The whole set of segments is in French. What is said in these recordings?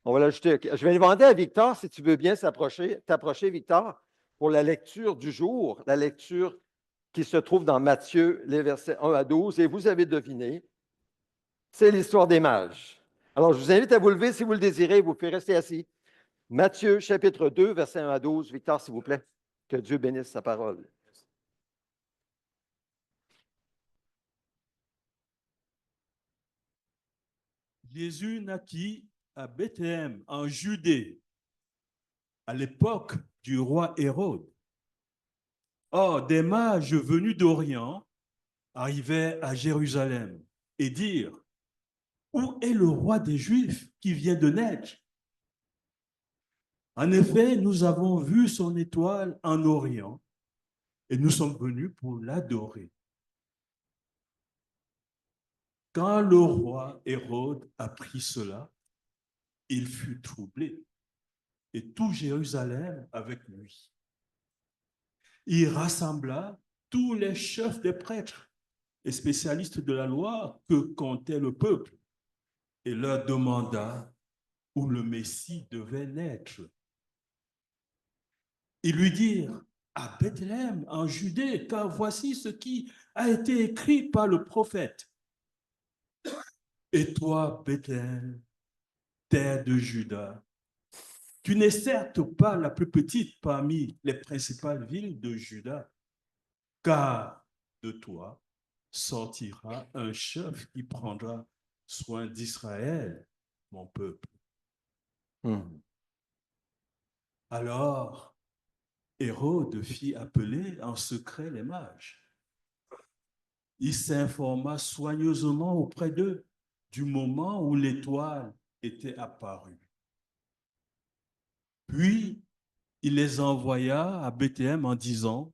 On va l'ajouter. Je vais demander à Victor, si tu veux bien t'approcher, Victor, pour la lecture du jour, la lecture qui se trouve dans Matthieu, les versets 1 à 12. Et vous avez deviné, c'est l'histoire des mages. Alors, je vous invite à vous lever si vous le désirez, vous pouvez rester assis. Matthieu, chapitre 2, versets 1 à 12. Victor, s'il vous plaît. Que Dieu bénisse sa parole. Jésus naquit à Bethléem, en Judée, à l'époque du roi Hérode. Or, des mages venus d'Orient arrivaient à Jérusalem et dirent, où est le roi des Juifs qui vient de naître? En effet, nous avons vu son étoile en Orient et nous sommes venus pour l'adorer. Quand le roi Hérode apprit cela, il fut troublé et tout Jérusalem avec lui. Il rassembla tous les chefs des prêtres et spécialistes de la loi que comptait le peuple et leur demanda où le Messie devait naître. Ils lui dirent, à Bethléem, en Judée, car voici ce qui a été écrit par le prophète. Et toi, Bethléem, terre de Juda, tu n'es certes pas la plus petite parmi les principales villes de Juda, car de toi sortira un chef qui prendra soin d'Israël, mon peuple. Alors, Hérode fit appeler en secret les mages. Il s'informa soigneusement auprès d'eux du moment où l'étoile était apparue. Puis, il les envoya à Bethléem en disant,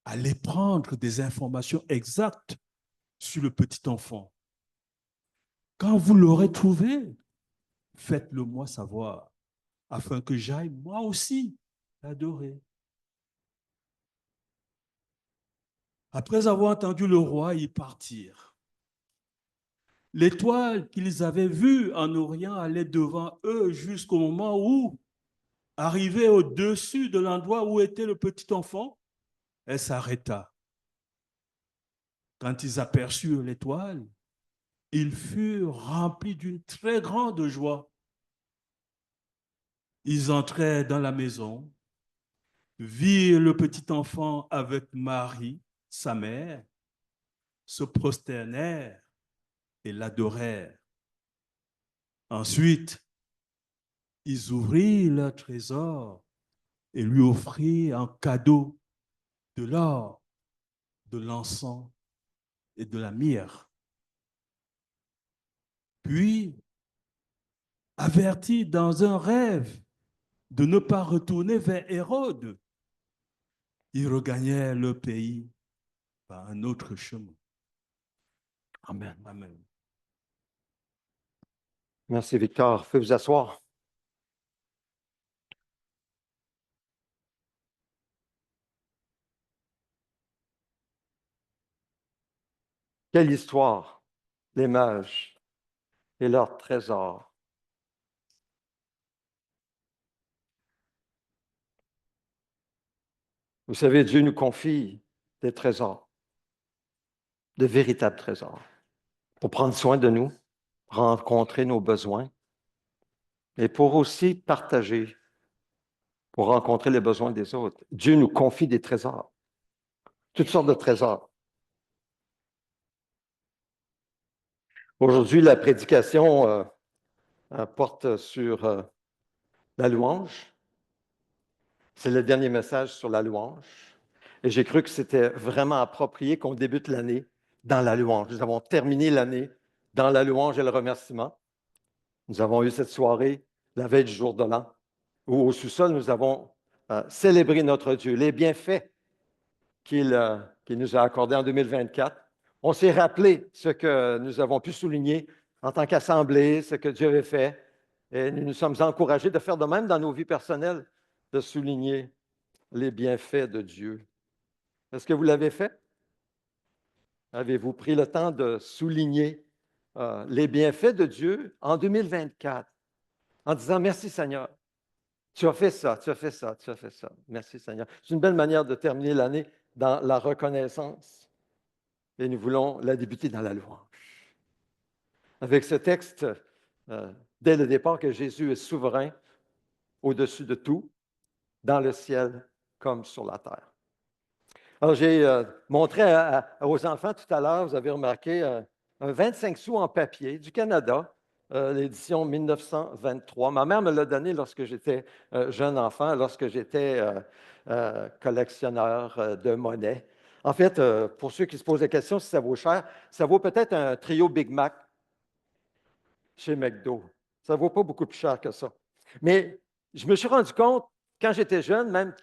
allez prendre des informations exactes sur le petit enfant. Quand vous l'aurez trouvé, faites-le moi savoir, afin que j'aille moi aussi l'adorer. Après avoir entendu le roi, ils partirent. L'étoile qu'ils avaient vue en Orient allait devant eux jusqu'au moment où, arrivée au-dessus de l'endroit où était le petit enfant, elle s'arrêta. Quand ils aperçurent l'étoile, ils furent remplis d'une très grande joie. Ils entrèrent dans la maison, virent le petit enfant avec Marie, sa mère, se prosternèrent et l'adorèrent. Ensuite, ils ouvrirent leur trésor et lui offrirent en cadeau de l'or, de l'encens et de la myrrhe. Puis, avertis dans un rêve de ne pas retourner vers Hérode, ils regagnèrent le pays par un autre chemin. Amen. Amen. Merci, Victor. Faites vous asseoir. Quelle histoire, les mages et leur trésor. Vous savez, Dieu nous confie des trésors, de véritables trésors, pour prendre soin de nous, rencontrer nos besoins et pour aussi partager, pour rencontrer les besoins des autres. Dieu nous confie des trésors, toutes sortes de trésors. Aujourd'hui, la prédication porte sur la louange. C'est le dernier message sur la louange. Et j'ai cru que c'était vraiment approprié qu'on débute l'année dans la louange. Nous avons terminé l'année dans la louange et le remerciement. Nous avons eu cette soirée, la veille du jour de l'an, où au sous-sol, nous avons célébré notre Dieu, les bienfaits qu'il nous a accordés en 2024. On s'est rappelé ce que nous avons pu souligner en tant qu'Assemblée, ce que Dieu avait fait. Et nous nous sommes encouragés de faire de même dans nos vies personnelles, de souligner les bienfaits de Dieu. Est-ce que vous l'avez fait? Avez-vous pris le temps de souligner les bienfaits de Dieu en 2024? en disant merci Seigneur. Tu as fait ça, tu as fait ça, tu as fait ça. Merci Seigneur. C'est une belle manière de terminer l'année dans la reconnaissance. Et nous voulons la débuter dans la louange. Avec ce texte, dès le départ, que Jésus est souverain au-dessus de tout, dans le ciel comme sur la terre. Alors, j'ai montré aux enfants tout à l'heure, vous avez remarqué, un 25 sous en papier du Canada, l'édition 1923. Ma mère me l'a donné lorsque j'étais jeune enfant, lorsque j'étais collectionneur de monnaie. En fait, pour ceux qui se posent la question si ça vaut cher, ça vaut peut-être un trio Big Mac chez McDo. Ça ne vaut pas beaucoup plus cher que ça. Mais je me suis rendu compte, quand j'étais jeune, même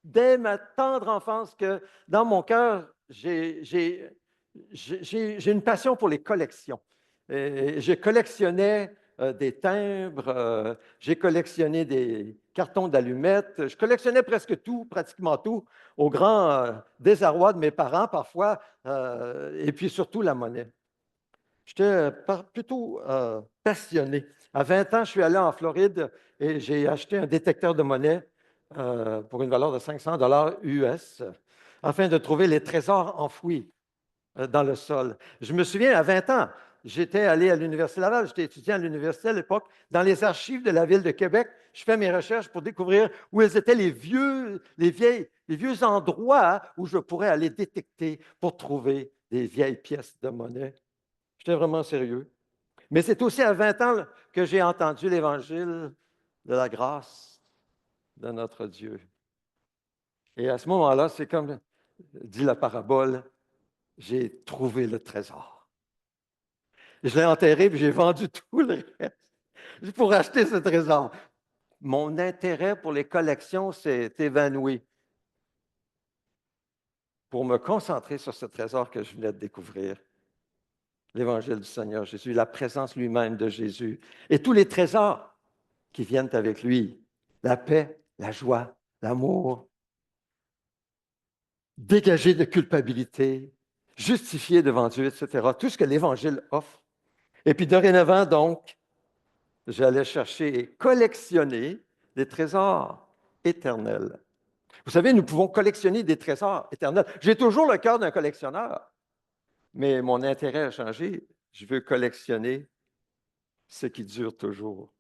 dès ma tendre enfance, que dans mon cœur, j'ai une passion pour les collections. Et je collectionnais des timbres, j'ai collectionné des cartons d'allumettes, je collectionnais presque tout, pratiquement tout, au grand désarroi de mes parents parfois, et puis surtout la monnaie. J'étais plutôt passionné. À 20 ans, je suis allé en Floride et j'ai acheté un détecteur de monnaie pour une valeur de 500 dollars US afin de trouver les trésors enfouis dans le sol. Je me souviens, à 20 ans, j'étais allé à l'Université Laval, j'étais étudiant à l'université à l'époque, dans les archives de la ville de Québec. Je fais mes recherches pour découvrir où étaient les vieux endroits où je pourrais aller détecter pour trouver des vieilles pièces de monnaie. J'étais vraiment sérieux. Mais c'est aussi à 20 ans que j'ai entendu l'évangile de la grâce de notre Dieu. Et à ce moment-là, c'est comme dit la parabole, j'ai trouvé le trésor. Je l'ai enterré, puis j'ai vendu tout le reste pour acheter ce trésor. Mon intérêt pour les collections s'est évanoui pour me concentrer sur ce trésor que je venais de découvrir. L'évangile du Seigneur Jésus, la présence lui-même de Jésus et tous les trésors qui viennent avec lui, la paix, la joie, l'amour, dégagé de culpabilité, justifié devant Dieu, etc. Tout ce que l'Évangile offre. Et puis dorénavant, donc, j'allais chercher et collectionner des trésors éternels. Vous savez, nous pouvons collectionner des trésors éternels. J'ai toujours le cœur d'un collectionneur, mais mon intérêt a changé. Je veux collectionner ce qui dure toujours.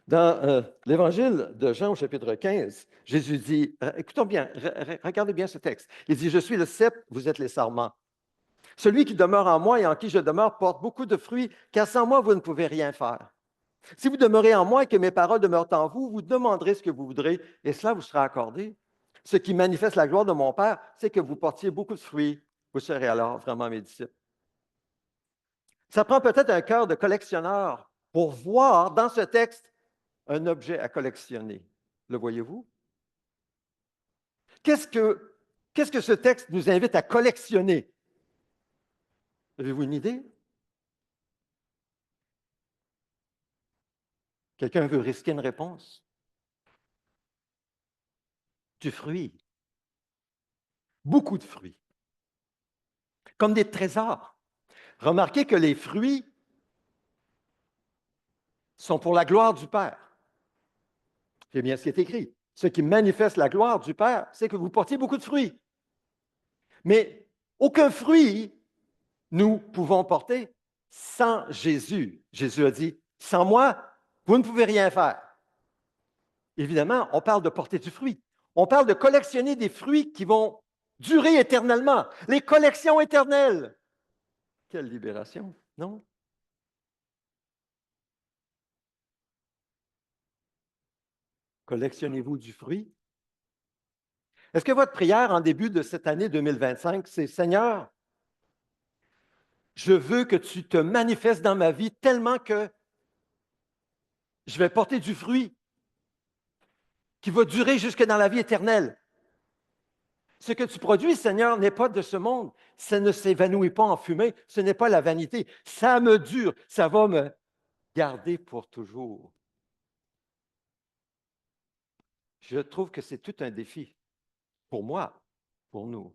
Dans l'Évangile de Jean au chapitre 15, Jésus dit, écoutons bien, regardez bien ce texte. Il dit, je suis le cep, vous êtes les sarments. Celui qui demeure en moi et en qui je demeure porte beaucoup de fruits, car sans moi, vous ne pouvez rien faire. Si vous demeurez en moi et que mes paroles demeurent en vous, vous demanderez ce que vous voudrez et cela vous sera accordé. Ce qui manifeste la gloire de mon Père, c'est que vous portiez beaucoup de fruits. Vous serez alors vraiment mes disciples. Ça prend peut-être un cœur de collectionneur pour voir dans ce texte un objet à collectionner. Le voyez-vous? Qu'est-ce que ce texte nous invite à collectionner? Avez-vous une idée? Quelqu'un veut risquer une réponse? Du fruit. Beaucoup de fruits. Comme des trésors. Remarquez que les fruits sont pour la gloire du Père. C'est bien ce qui est écrit. Ce qui manifeste la gloire du Père, c'est que vous portiez beaucoup de fruits. Mais aucun fruit nous pouvons porter sans Jésus. Jésus a dit, sans moi, vous ne pouvez rien faire. Évidemment, on parle de porter du fruit. On parle de collectionner des fruits qui vont durer éternellement. Les collections éternelles. Quelle libération, non? Collectionnez-vous du fruit? Est-ce que votre prière en début de cette année 2025, c'est Seigneur, je veux que tu te manifestes dans ma vie tellement que je vais porter du fruit qui va durer jusque dans la vie éternelle. Ce que tu produis, Seigneur, n'est pas de ce monde. Ça ne s'évanouit pas en fumée. Ce n'est pas la vanité. Ça me dure. Ça va me garder pour toujours. Je trouve que c'est tout un défi pour moi, pour nous.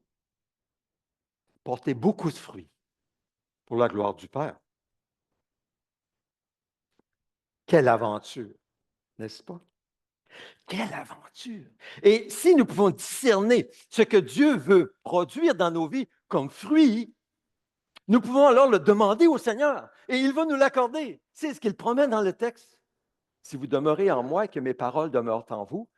Porter beaucoup de fruits pour la gloire du Père. Quelle aventure, n'est-ce pas? Quelle aventure! Et si nous pouvons discerner ce que Dieu veut produire dans nos vies comme fruit, nous pouvons alors le demander au Seigneur et il va nous l'accorder. C'est ce qu'il promet dans le texte. Si vous demeurez en moi et que mes paroles demeurent en vous,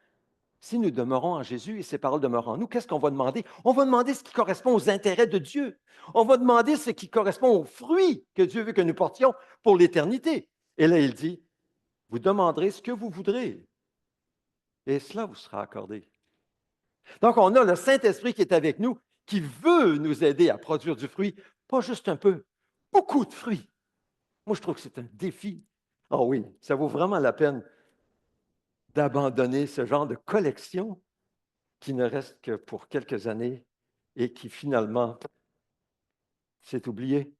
si nous demeurons en Jésus et ses paroles demeurent en nous, qu'est-ce qu'on va demander? On va demander ce qui correspond aux intérêts de Dieu. On va demander ce qui correspond aux fruits que Dieu veut que nous portions pour l'éternité. Et là, il dit, vous demanderez ce que vous voudrez et cela vous sera accordé. Donc, on a le Saint-Esprit qui est avec nous, qui veut nous aider à produire du fruit, pas juste un peu, beaucoup de fruits. Moi, je trouve que c'est un défi. Oh oui, ça vaut vraiment la peine d'abandonner ce genre de collection qui ne reste que pour quelques années et qui finalement s'est oublié.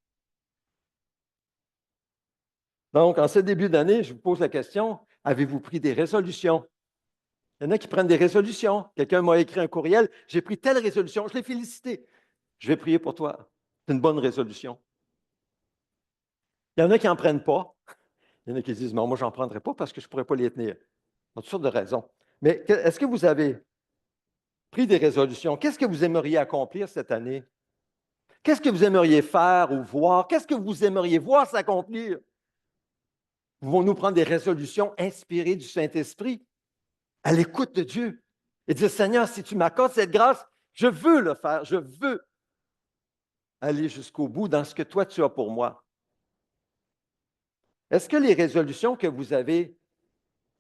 Donc, en ce début d'année, je vous pose la question, avez-vous pris des résolutions? Il y en a qui prennent des résolutions. Quelqu'un m'a écrit un courriel, j'ai pris telle résolution, je l'ai félicité. Je vais prier pour toi. C'est une bonne résolution. Il y en a qui n'en prennent pas. Il y en a qui disent, non, moi, je n'en prendrai pas parce que je ne pourrais pas les tenir. Pour toutes sortes de raisons. Mais est-ce que vous avez pris des résolutions? Qu'est-ce que vous aimeriez accomplir cette année? Qu'est-ce que vous aimeriez faire ou voir? Qu'est-ce que vous aimeriez voir s'accomplir? Pouvons-nous prendre des résolutions inspirées du Saint-Esprit, à l'écoute de Dieu, et dire, Seigneur, si tu m'accordes cette grâce, je veux le faire, je veux aller jusqu'au bout dans ce que toi tu as pour moi. Est-ce que les résolutions que vous avez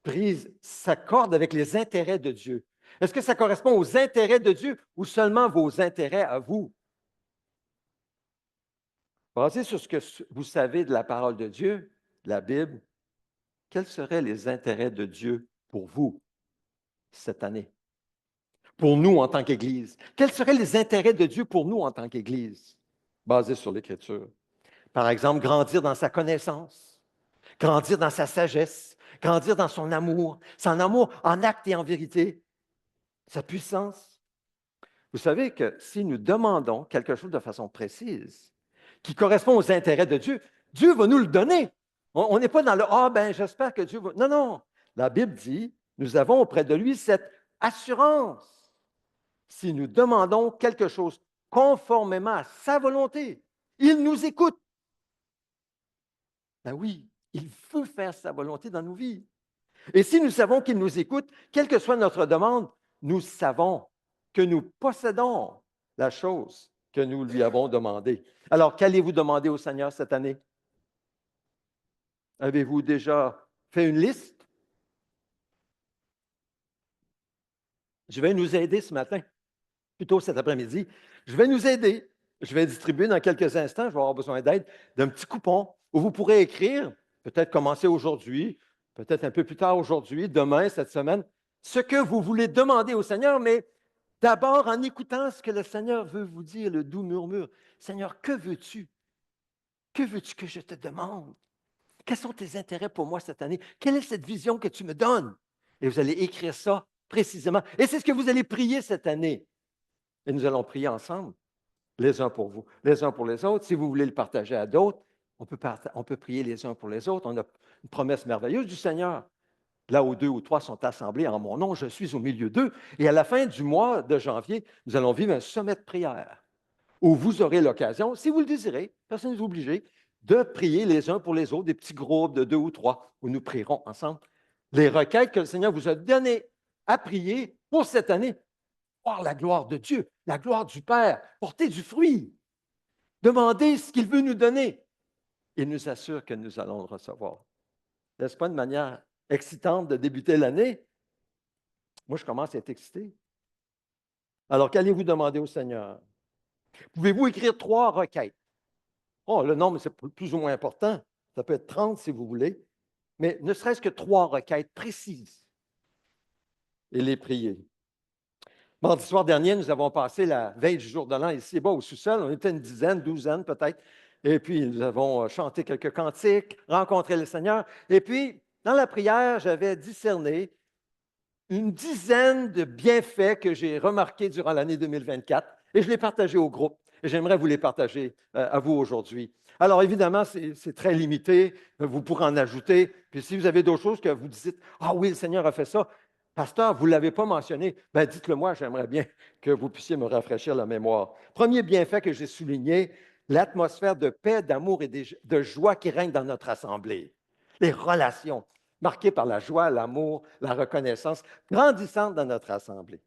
prises s'accordent avec les intérêts de Dieu? Est-ce que ça correspond aux intérêts de Dieu ou seulement vos intérêts à vous? Basé sur ce que vous savez de la parole de Dieu, de la Bible, quels seraient les intérêts de Dieu pour vous cette année? Pour nous en tant qu'Église. Quels seraient les intérêts de Dieu pour nous en tant qu'Église, basés sur l'Écriture? Par exemple, grandir dans sa connaissance, grandir dans sa sagesse, grandir dans son amour en acte et en vérité, sa puissance. Vous savez que si nous demandons quelque chose de façon précise, qui correspond aux intérêts de Dieu, Dieu va nous le donner. On n'est pas dans le Ah, ben, j'espère que Dieu va. Non, non. La Bible dit nous avons auprès de lui cette assurance. Si nous demandons quelque chose conformément à sa volonté, il nous écoute. Ben oui, il veut faire sa volonté dans nos vies. Et si nous savons qu'il nous écoute, quelle que soit notre demande, nous savons que nous possédons la chose que nous lui avons demandée. Alors, qu'allez-vous demander au Seigneur cette année? Avez-vous déjà fait une liste? Je vais nous aider ce matin, plutôt cet après-midi. Je vais nous aider. Je vais distribuer dans quelques instants, je vais avoir besoin d'aide, d'un petit coupon où vous pourrez écrire, peut-être commencer aujourd'hui, peut-être un peu plus tard aujourd'hui, demain, cette semaine, ce que vous voulez demander au Seigneur, mais d'abord en écoutant ce que le Seigneur veut vous dire, le doux murmure. Seigneur, que veux-tu? Que veux-tu que je te demande? Quels sont tes intérêts pour moi cette année? Quelle est cette vision que tu me donnes? Et vous allez écrire ça précisément. Et c'est ce que vous allez prier cette année. Et nous allons prier ensemble, les uns pour vous, les uns pour les autres. Si vous voulez le partager à d'autres, on peut prier les uns pour les autres. On a une promesse merveilleuse du Seigneur. Là où 2 ou 3 sont assemblés en mon nom, je suis au milieu d'eux. Et à la fin du mois de janvier, nous allons vivre un sommet de prière où vous aurez l'occasion, si vous le désirez, personne n'est obligé, de prier les uns pour les autres, des petits groupes de 2 ou 3, où nous prierons ensemble les requêtes que le Seigneur vous a données à prier pour cette année. Voir la gloire de Dieu, la gloire du Père, porter du fruit, demander ce qu'il veut nous donner. Il nous assure que nous allons le recevoir. N'est-ce pas une manière excitante de débuter l'année? Moi, je commence à être excité. Alors, qu'allez-vous demander au Seigneur? Pouvez-vous écrire 3 requêtes? Oh, le nombre, c'est plus ou moins important. Ça peut être 30 si vous voulez. Mais ne serait-ce que 3 requêtes précises et les prier. Mardi soir dernier, nous avons passé la veille du jour de l'an ici-bas au sous-sol. On était une dizaine, douzaine peut-être. Et puis, nous avons chanté quelques cantiques, rencontré le Seigneur. Et puis, dans la prière, j'avais discerné une dizaine de bienfaits que j'ai remarqués durant l'année 2024 et je les partageais au groupe. Et j'aimerais vous les partager à vous aujourd'hui. Alors, évidemment, c'est très limité. Vous pourrez en ajouter. Puis si vous avez d'autres choses que vous dites, ah oui, le Seigneur a fait ça, pasteur, vous ne l'avez pas mentionné, bien, dites-le moi, j'aimerais bien que vous puissiez me rafraîchir la mémoire. Premier bienfait que j'ai souligné, l'atmosphère de paix, d'amour et de joie qui règne dans notre assemblée. Les relations marquées par la joie, l'amour, la reconnaissance, grandissantes dans notre assemblée.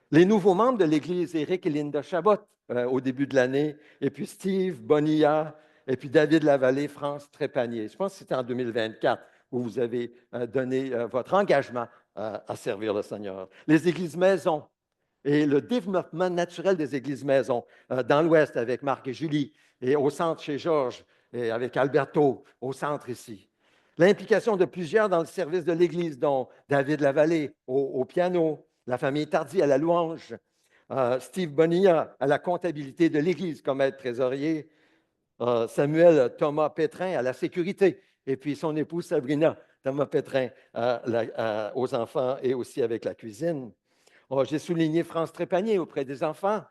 Les nouveaux membres de l'Église, Éric et Linda Chabot, au début de l'année, et puis Steve Bonilla, et puis David Lavallée, France Trépanier. Je pense que c'était en 2024 où vous avez donné votre engagement à servir le Seigneur. Les églises maisons et le développement naturel des églises maisons dans l'Ouest avec Marc et Julie, et au centre chez Georges, et avec Alberto, au centre ici. L'implication de plusieurs dans le service de l'Église, dont David Lavallée au piano, la famille Tardy à la louange, Steve Bonilla à la comptabilité de l'Église comme aide trésorier, Samuel Thomas Pétrin à la sécurité, et puis son épouse Sabrina Thomas Pétrin aux enfants et aussi avec la cuisine. Oh, j'ai souligné France Trépanier auprès des enfants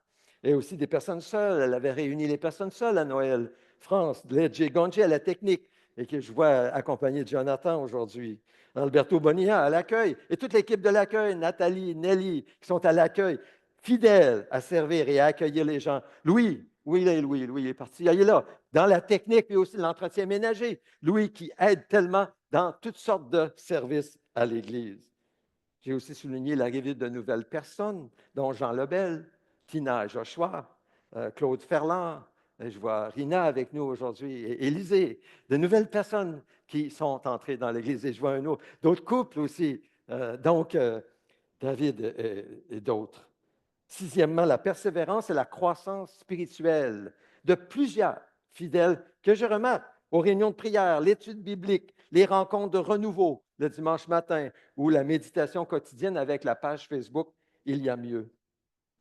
et aussi des personnes seules. Elle avait réuni les personnes seules à Noël. France, Ledger Gonji à la technique et que je vois accompagner Jonathan aujourd'hui. Alberto Bonilla à l'accueil et toute l'équipe de l'accueil, Nathalie, Nelly, qui sont à l'accueil, fidèles à servir et à accueillir les gens. Louis, oui, Louis est parti. Il est là, dans la technique et aussi l'entretien ménager. Louis qui aide tellement dans toutes sortes de services à l'Église. J'ai aussi souligné l'arrivée de nouvelles personnes, dont Jean Lebel, Tina Joshua, Claude Ferland. Je vois Rina avec nous aujourd'hui, et Élisée. De nouvelles personnes qui sont entrées dans l'Église. Et je vois d'autres couples aussi, David et d'autres. Sixièmement, la persévérance et la croissance spirituelle de plusieurs fidèles que je remarque aux réunions de prière, l'étude biblique, les rencontres de renouveau le dimanche matin ou la méditation quotidienne avec la page Facebook Il y a mieux.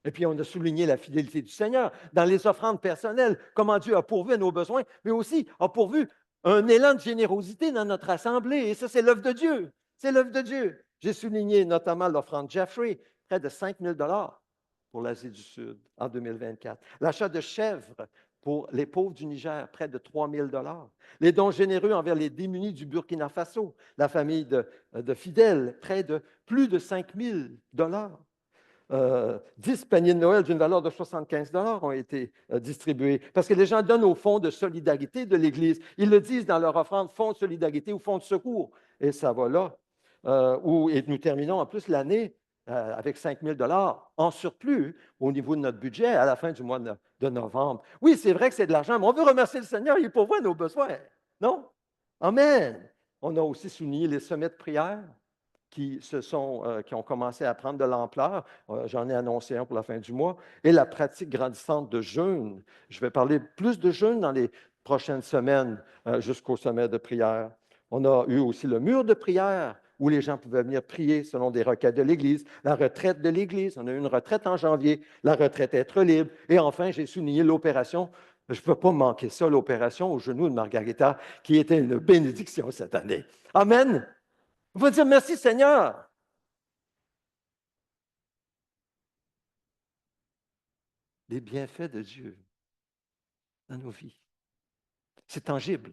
Et puis, on a souligné la fidélité du Seigneur dans les offrandes personnelles, comment Dieu a pourvu à nos besoins, mais aussi a pourvu un élan de générosité dans notre assemblée. Et ça, c'est l'œuvre de Dieu. C'est l'œuvre de Dieu. J'ai souligné notamment l'offrande Jeffrey, près de 5 000 pour l'Asie du Sud en 2024. L'achat de chèvres pour les pauvres du Niger, près de 3 000 les dons généreux envers les démunis du Burkina Faso, la famille de fidèles, près de plus de 5 000 10 paniers de Noël d'une valeur de 75 ont été distribués parce que les gens donnent au fonds de solidarité de l'Église. Ils le disent dans leur offrande, fonds de solidarité ou fonds de secours. Et ça va là. Et nous terminons en plus l'année avec 5 000 en surplus au niveau de notre budget à la fin du mois de novembre. Oui, c'est vrai que c'est de l'argent, mais on veut remercier le Seigneur, il pourvoit nos besoins. Non? Amen. On a aussi souligné les sommets de prière qui ont commencé à prendre de l'ampleur. J'en ai annoncé un pour la fin du mois. Et la pratique grandissante de jeûne. Je vais parler plus de jeûne dans les prochaines semaines jusqu'au sommet de prière. On a eu aussi le mur de prière où les gens pouvaient venir prier selon des requêtes de l'Église, la retraite de l'Église. On a eu une retraite en janvier, la retraite être libre. Et enfin, j'ai souligné l'opération. Je ne peux pas manquer ça, l'opération au genou de Margarita, qui était une bénédiction cette année. Amen. On va dire merci Seigneur. Les bienfaits de Dieu dans nos vies. C'est tangible,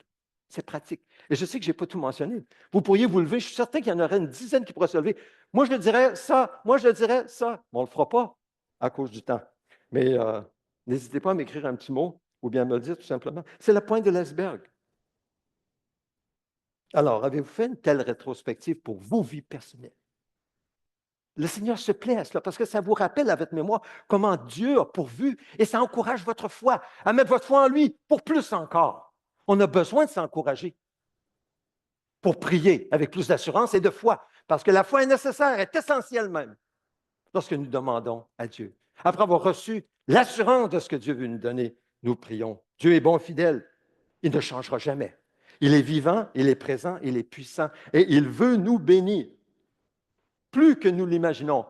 c'est pratique. Et je sais que je n'ai pas tout mentionné. Vous pourriez vous lever, je suis certain qu'il y en aurait une dizaine qui pourraient se lever. Moi, je le dirais ça, moi, je le dirais ça. Mais on ne le fera pas à cause du temps. Mais n'hésitez pas à m'écrire un petit mot ou bien à me le dire tout simplement. C'est la pointe de l'iceberg. Alors, avez-vous fait une telle rétrospective pour vos vies personnelles? Le Seigneur se plaît à cela parce que ça vous rappelle à votre mémoire comment Dieu a pourvu et ça encourage votre foi à mettre votre foi en lui pour plus encore. On a besoin de s'encourager pour prier avec plus d'assurance et de foi parce que la foi est nécessaire, est essentielle même lorsque nous demandons à Dieu. Après avoir reçu l'assurance de ce que Dieu veut nous donner, nous prions. Dieu est bon, fidèle. Il ne changera jamais. Il est vivant, il est présent, il est puissant et il veut nous bénir plus que nous l'imaginons.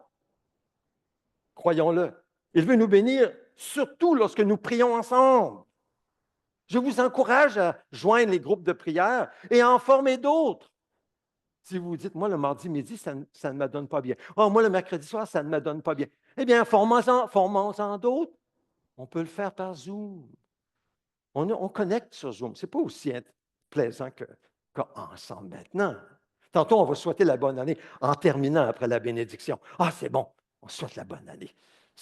Croyons-le. Il veut nous bénir, surtout lorsque nous prions ensemble. Je vous encourage à joindre les groupes de prière et à en former d'autres. Si vous vous dites, moi, le mardi midi, ça ne me donne pas bien. Oh, moi, le mercredi soir, ça ne me donne pas bien. Eh bien, formons-en d'autres. On peut le faire par Zoom. On connecte sur Zoom. Ce n'est pas aussi plaisant qu'ensemble maintenant. Tantôt, on va souhaiter la bonne année en terminant après la bénédiction. Ah, c'est bon, on souhaite la bonne année.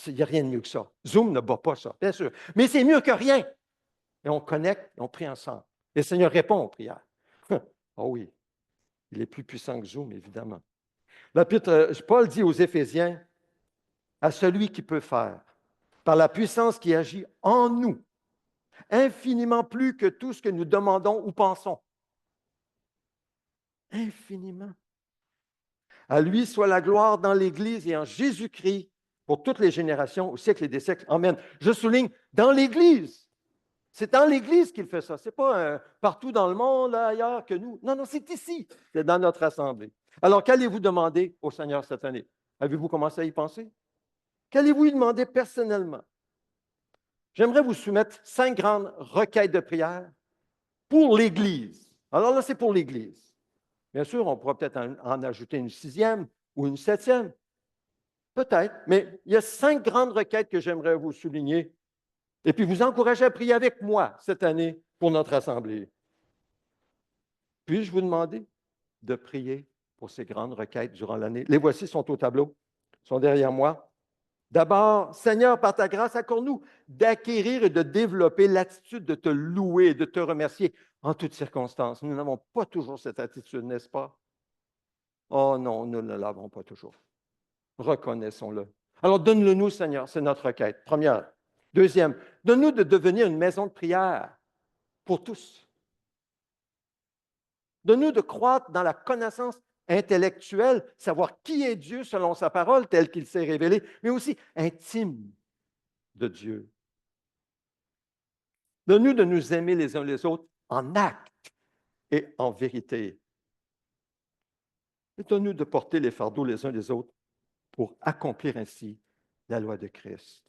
Il n'y a rien de mieux que ça. Zoom ne bat pas ça, bien sûr. Mais c'est mieux que rien. Et on connecte et on prie ensemble. Et le Seigneur répond aux prières. Oh oui, il est plus puissant que Zoom, évidemment. L'apôtre Paul dit aux Éphésiens, à celui qui peut faire, par la puissance qui agit en nous, infiniment plus que tout ce que nous demandons ou pensons. Infiniment. À lui soit la gloire dans l'Église et en Jésus-Christ pour toutes les générations, au siècle et des siècles. Amen. Je souligne, dans l'Église. C'est dans l'Église qu'il fait ça. Ce n'est pas partout dans le monde, là, ailleurs que nous. Non, non, c'est ici. C'est dans notre assemblée. Alors, qu'allez-vous demander au Seigneur cette année? Avez-vous commencé à y penser? Qu'allez-vous lui demander personnellement? J'aimerais vous soumettre 5 grandes requêtes de prière pour l'Église. Alors là, c'est pour l'Église. Bien sûr, on pourra peut-être en ajouter une 6e ou une 7e. Peut-être, mais il y a 5 grandes requêtes que j'aimerais vous souligner et puis vous encourager à prier avec moi cette année pour notre assemblée. Puis-je vous demander de prier pour ces grandes requêtes durant l'année? Les voici, sont au tableau, sont derrière moi. D'abord, Seigneur, par ta grâce, accorde-nous d'acquérir et de développer l'attitude de te louer et de te remercier en toutes circonstances. Nous n'avons pas toujours cette attitude, n'est-ce pas? Oh non, nous ne l'avons pas toujours. Reconnaissons-le. Alors, donne-le-nous, Seigneur, c'est notre requête. Première. Deuxième, donne-nous de devenir une maison de prière pour tous. Donne-nous de croître dans la connaissance intellectuelle, savoir qui est Dieu selon sa parole, telle qu'il s'est révélé, mais aussi intime de Dieu. Donne-nous de nous aimer les uns les autres en acte et en vérité. Et donne-nous de porter les fardeaux les uns les autres pour accomplir ainsi la loi de Christ.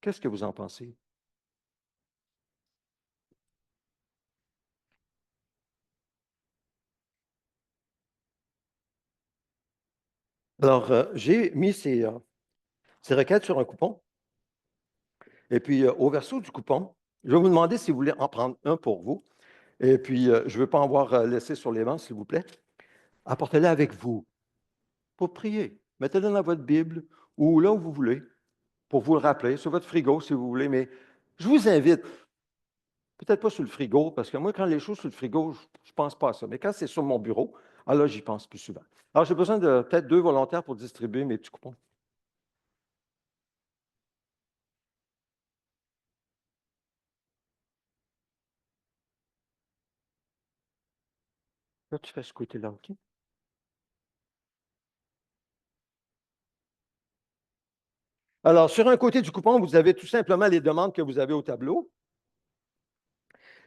Qu'est-ce que vous en pensez? Alors, j'ai mis ces requêtes sur un coupon. Et puis, au verso du coupon, je vais vous demander si vous voulez en prendre un pour vous. Et puis, je ne veux pas en avoir laissé sur les bancs, s'il vous plaît. Apportez-le avec vous pour prier. Mettez-le dans votre Bible ou là où vous voulez pour vous le rappeler, sur votre frigo si vous voulez. Mais je vous invite, peut-être pas sur le frigo, parce que moi, quand les choses sur le frigo, je ne pense pas à ça. Mais quand c'est sur mon bureau, alors là, j'y pense plus souvent. Alors, j'ai besoin de peut-être 2 volontaires pour distribuer mes petits coupons. Là, tu fais ce côté-là, OK? Alors, sur un côté du coupon, vous avez tout simplement les demandes que vous avez au tableau.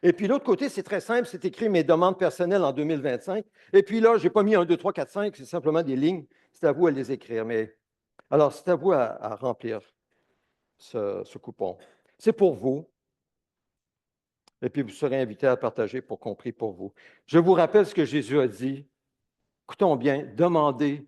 Et puis l'autre côté, c'est très simple, c'est écrit mes demandes personnelles en 2025. Et puis là, je n'ai pas mis 1, 2, 3, 4, 5, c'est simplement des lignes. C'est à vous à les écrire. Mais alors, c'est à vous à remplir ce coupon. C'est pour vous. Et puis, vous serez invité à partager pour qu'on prie pour vous. Je vous rappelle ce que Jésus a dit. Écoutons bien, demandez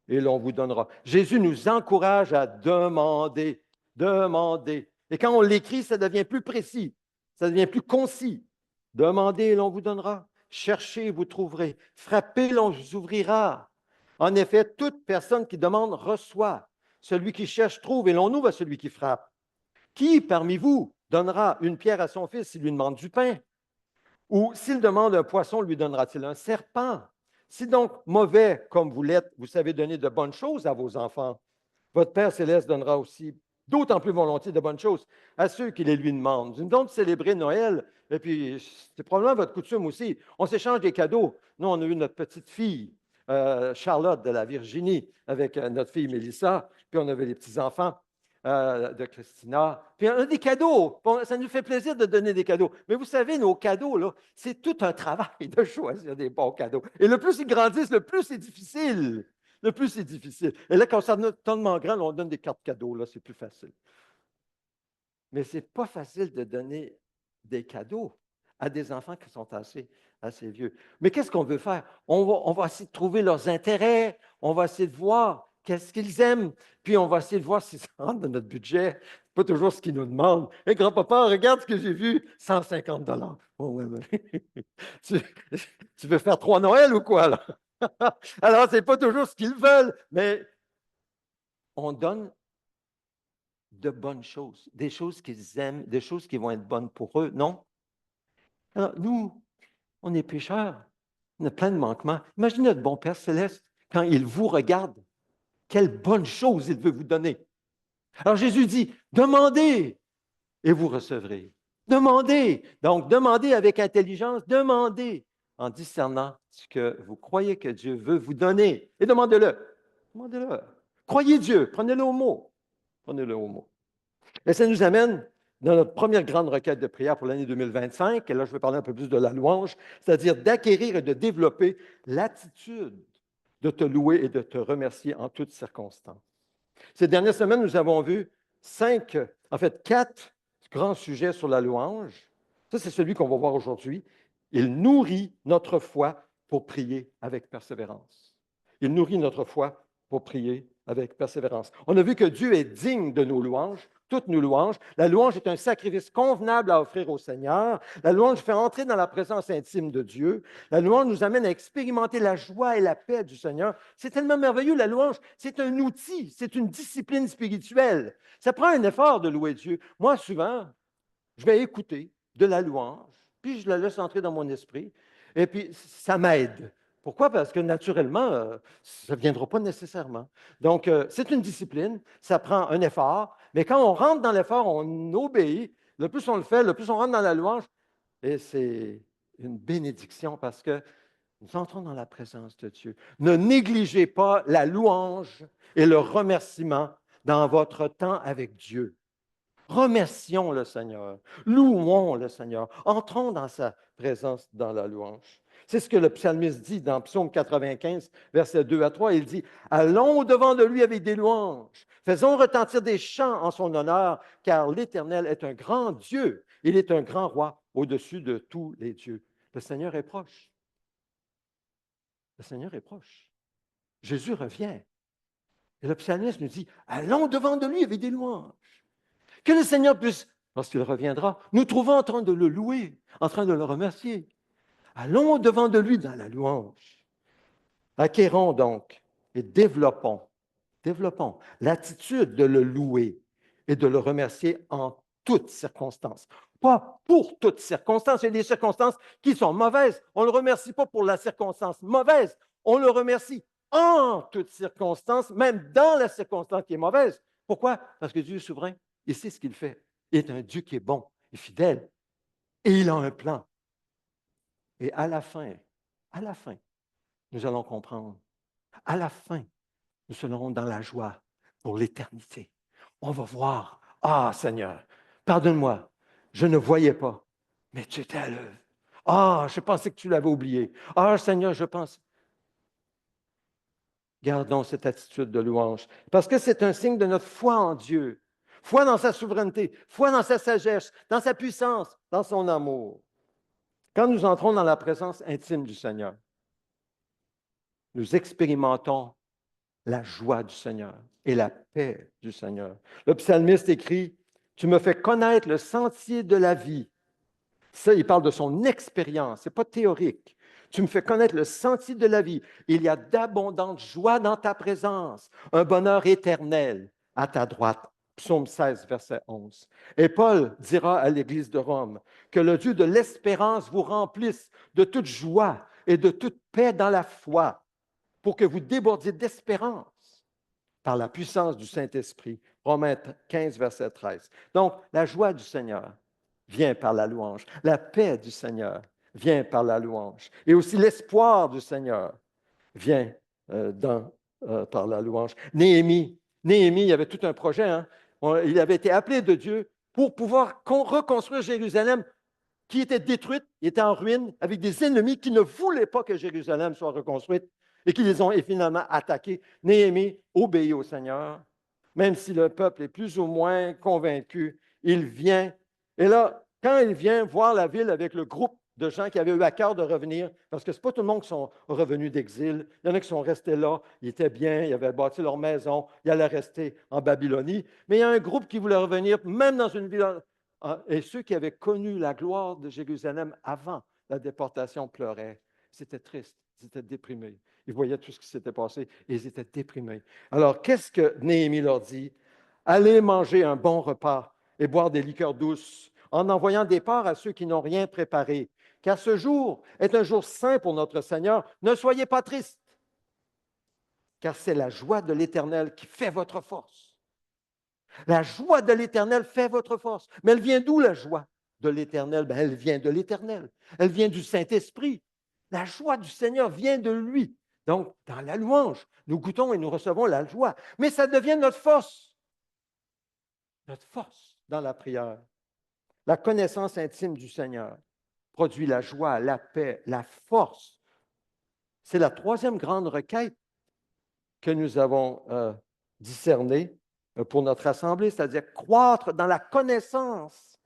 et l'on vous donnera. Jésus nous encourage à demander, demander. Et quand on l'écrit, ça devient plus précis, ça devient plus concis. Demandez et l'on vous donnera. Cherchez, vous trouverez. Frappez, l'on vous ouvrira. En effet, toute personne qui demande reçoit. Celui qui cherche trouve et l'on ouvre à celui qui frappe. Qui parmi vous donnera une pierre à son fils s'il lui demande du pain? Ou s'il demande un poisson, lui donnera-t-il un serpent? Si donc mauvais comme vous l'êtes, vous savez donner de bonnes choses à vos enfants, votre Père céleste donnera aussi d'autant plus volontiers de bonnes choses à ceux qui les lui demandent. Nous donc célébrer Noël, et puis c'est probablement votre coutume aussi. On s'échange des cadeaux. Nous, on a eu notre petite fille, Charlotte de la Virginie, avec notre fille Mélissa, puis on avait les petits-enfants de Christina. Puis on a des cadeaux. Bon, ça nous fait plaisir de donner des cadeaux. Mais vous savez, nos cadeaux, là, c'est tout un travail de choisir des bons cadeaux. Et le plus ils grandissent, le plus c'est difficile. Le plus c'est difficile. Et là, quand ça est tellement grand, là, on donne des cartes cadeaux, là, c'est plus facile. Mais ce n'est pas facile de donner des cadeaux à des enfants qui sont assez vieux. Mais qu'est-ce qu'on veut faire? On va essayer de trouver leurs intérêts, on va essayer de voir qu'est-ce qu'ils aiment, puis on va essayer de voir si ça rentre dans notre budget. Pas toujours ce qu'ils nous demandent. Hé, grand-papa, regarde ce que j'ai vu, 150 $. Oh, ouais, ouais. Tu, tu veux faire 3 Noëls ou quoi, là? Alors, ce n'est pas toujours ce qu'ils veulent, mais on donne de bonnes choses, des choses qu'ils aiment, des choses qui vont être bonnes pour eux, non? Alors, nous, on est pécheurs, on a plein de manquements. Imaginez notre bon Père céleste, quand il vous regarde, quelle bonne chose il veut vous donner. Alors Jésus dit, demandez et vous recevrez. Demandez. Donc, demandez avec intelligence, demandez en discernant ce que vous croyez que Dieu veut vous donner. Et demandez-le. Demandez-le. Croyez Dieu, prenez-le au mot. Prenez-le au mot. Et ça nous amène dans notre première grande requête de prière pour l'année 2025, et là je vais parler un peu plus de la louange, c'est-à-dire d'acquérir et de développer l'attitude de te louer et de te remercier en toutes circonstances. Ces dernières semaines, nous avons vu quatre grands sujets sur la louange. Ça, c'est celui qu'on va voir aujourd'hui. Il nourrit notre foi pour prier avec persévérance. Il nourrit notre foi pour prier avec persévérance. On a vu que Dieu est digne de nos louanges, toutes nos louanges. La louange est un sacrifice convenable à offrir au Seigneur. La louange fait entrer dans la présence intime de Dieu. La louange nous amène à expérimenter la joie et la paix du Seigneur. C'est tellement merveilleux, la louange. C'est un outil, c'est une discipline spirituelle. Ça prend un effort de louer Dieu. Moi, souvent, je vais écouter de la louange, puis je la laisse entrer dans mon esprit, et puis ça m'aide. Pourquoi? Parce que naturellement, ça ne viendra pas nécessairement. Donc, c'est une discipline, ça prend un effort, mais quand on rentre dans l'effort, on obéit. Le plus on le fait, le plus on rentre dans la louange, et c'est une bénédiction parce que nous entrons dans la présence de Dieu. Ne négligez pas la louange et le remerciement dans votre temps avec Dieu. Remercions le Seigneur, louons le Seigneur, entrons dans sa présence dans la louange. C'est ce que le psalmiste dit dans Psaume 95, versets 2 à 3. Il dit, allons au-devant de lui avec des louanges, faisons retentir des chants en son honneur, car l'Éternel est un grand Dieu, il est un grand roi au-dessus de tous les dieux. Le Seigneur est proche. Le Seigneur est proche. Jésus revient. Et le psalmiste nous dit, allons devant de lui avec des louanges. Que le Seigneur puisse, lorsqu'il reviendra, nous trouver en train de le louer, en train de le remercier. Allons devant de lui dans la louange. Acquérons donc et développons l'attitude de le louer et de le remercier en toutes circonstances. Pas pour toutes circonstances. Il y a des circonstances qui sont mauvaises. On ne le remercie pas pour la circonstance mauvaise. On le remercie en toutes circonstances, même dans la circonstance qui est mauvaise. Pourquoi? Parce que Dieu est souverain. Il sait ce qu'il fait. Il est un Dieu qui est bon et fidèle. Et il a un plan. Et à la fin, nous allons comprendre. À la fin, nous serons dans la joie pour l'éternité. On va voir, ah Seigneur, pardonne-moi, je ne voyais pas, mais tu étais à l'œuvre. Ah, je pensais que tu l'avais oublié. Ah Seigneur, je pense. Gardons cette attitude de louange, parce que c'est un signe de notre foi en Dieu, foi dans sa souveraineté, foi dans sa sagesse, dans sa puissance, dans son amour. Quand nous entrons dans la présence intime du Seigneur, nous expérimentons la joie du Seigneur et la paix du Seigneur. Le psalmiste écrit, « Tu me fais connaître le sentier de la vie. » Ça, il parle de son expérience, ce n'est pas théorique. Tu me fais connaître le sentier de la vie. Il y a d'abondantes joies dans ta présence, un bonheur éternel à ta droite. Psaume 16, verset 11. Et Paul dira à l'Église de Rome que le Dieu de l'espérance vous remplisse de toute joie et de toute paix dans la foi, pour que vous débordiez d'espérance par la puissance du Saint-Esprit. Romains 15, verset 13. Donc, la joie du Seigneur vient par la louange. La paix du Seigneur vient par la louange. Et aussi l'espoir du Seigneur vient par la louange. Néhémie, il avait tout un projet. Hein? Il avait été appelé de Dieu pour pouvoir reconstruire Jérusalem qui était détruite, il était en ruine, avec des ennemis qui ne voulaient pas que Jérusalem soit reconstruite et qui les ont finalement attaqués. Néhémie obéit au Seigneur, même si le peuple est plus ou moins convaincu, il vient. Et là, quand il vient voir la ville avec le groupe de gens qui avaient eu à cœur de revenir, parce que ce n'est pas tout le monde qui sont revenus d'exil. Il y en a qui sont restés là, ils étaient bien, ils avaient bâti leur maison, ils allaient rester en Babylonie. Mais il y a un groupe qui voulait revenir, même dans une ville. Et ceux qui avaient connu la gloire de Jérusalem avant la déportation pleuraient. C'était triste, ils étaient déprimés. Ils voyaient tout ce qui s'était passé et ils étaient déprimés. Alors, qu'est-ce que Néhémie leur dit? Allez manger un bon repas et boire des liqueurs douces, en envoyant des parts à ceux qui n'ont rien préparé. Car ce jour est un jour saint pour notre Seigneur. Ne soyez pas tristes, car c'est la joie de l'Éternel qui fait votre force. La joie de l'Éternel fait votre force. Mais elle vient d'où la joie de l'Éternel? Ben, elle vient de l'Éternel. Elle vient du Saint-Esprit. La joie du Seigneur vient de lui. Donc, dans la louange, nous goûtons et nous recevons la joie. Mais ça devient notre force. Notre force dans la prière. La connaissance intime du Seigneur produit la joie, la paix, la force. C'est la troisième grande requête que nous avons discernée pour notre assemblée, c'est-à-dire croître dans la connaissance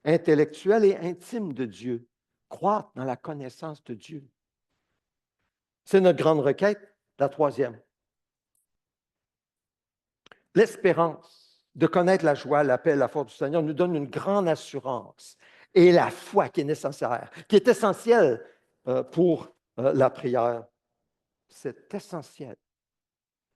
intellectuelle et intime de Dieu. Croître dans la connaissance de Dieu. C'est notre grande requête, la troisième. L'espérance de connaître la joie, la paix, la force du Seigneur nous donne une grande assurance et la foi qui est nécessaire, qui est essentielle pour la prière. C'est essentiel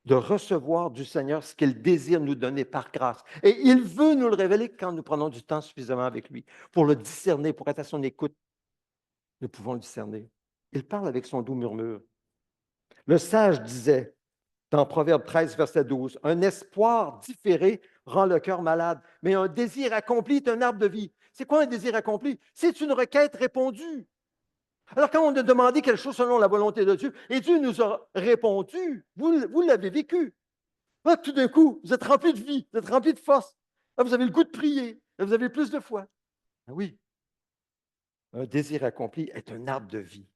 de recevoir du Seigneur ce qu'il désire nous donner par grâce. Et il veut nous le révéler quand nous prenons du temps suffisamment avec lui pour le discerner, pour être à son écoute. Nous pouvons le discerner. Il parle avec son doux murmure. Le sage disait, dans Proverbe 13, verset 12, un espoir différé rend le cœur malade, mais un désir accompli est un arbre de vie. C'est quoi un désir accompli? C'est une requête répondue. Alors, quand on a demandé quelque chose selon la volonté de Dieu, et Dieu nous a répondu, vous l'avez vécu. Là, tout d'un coup, vous êtes rempli de vie, vous êtes rempli de force. Là, vous avez le goût de prier, là, vous avez plus de foi. Ah oui, un désir accompli est un arbre de vie.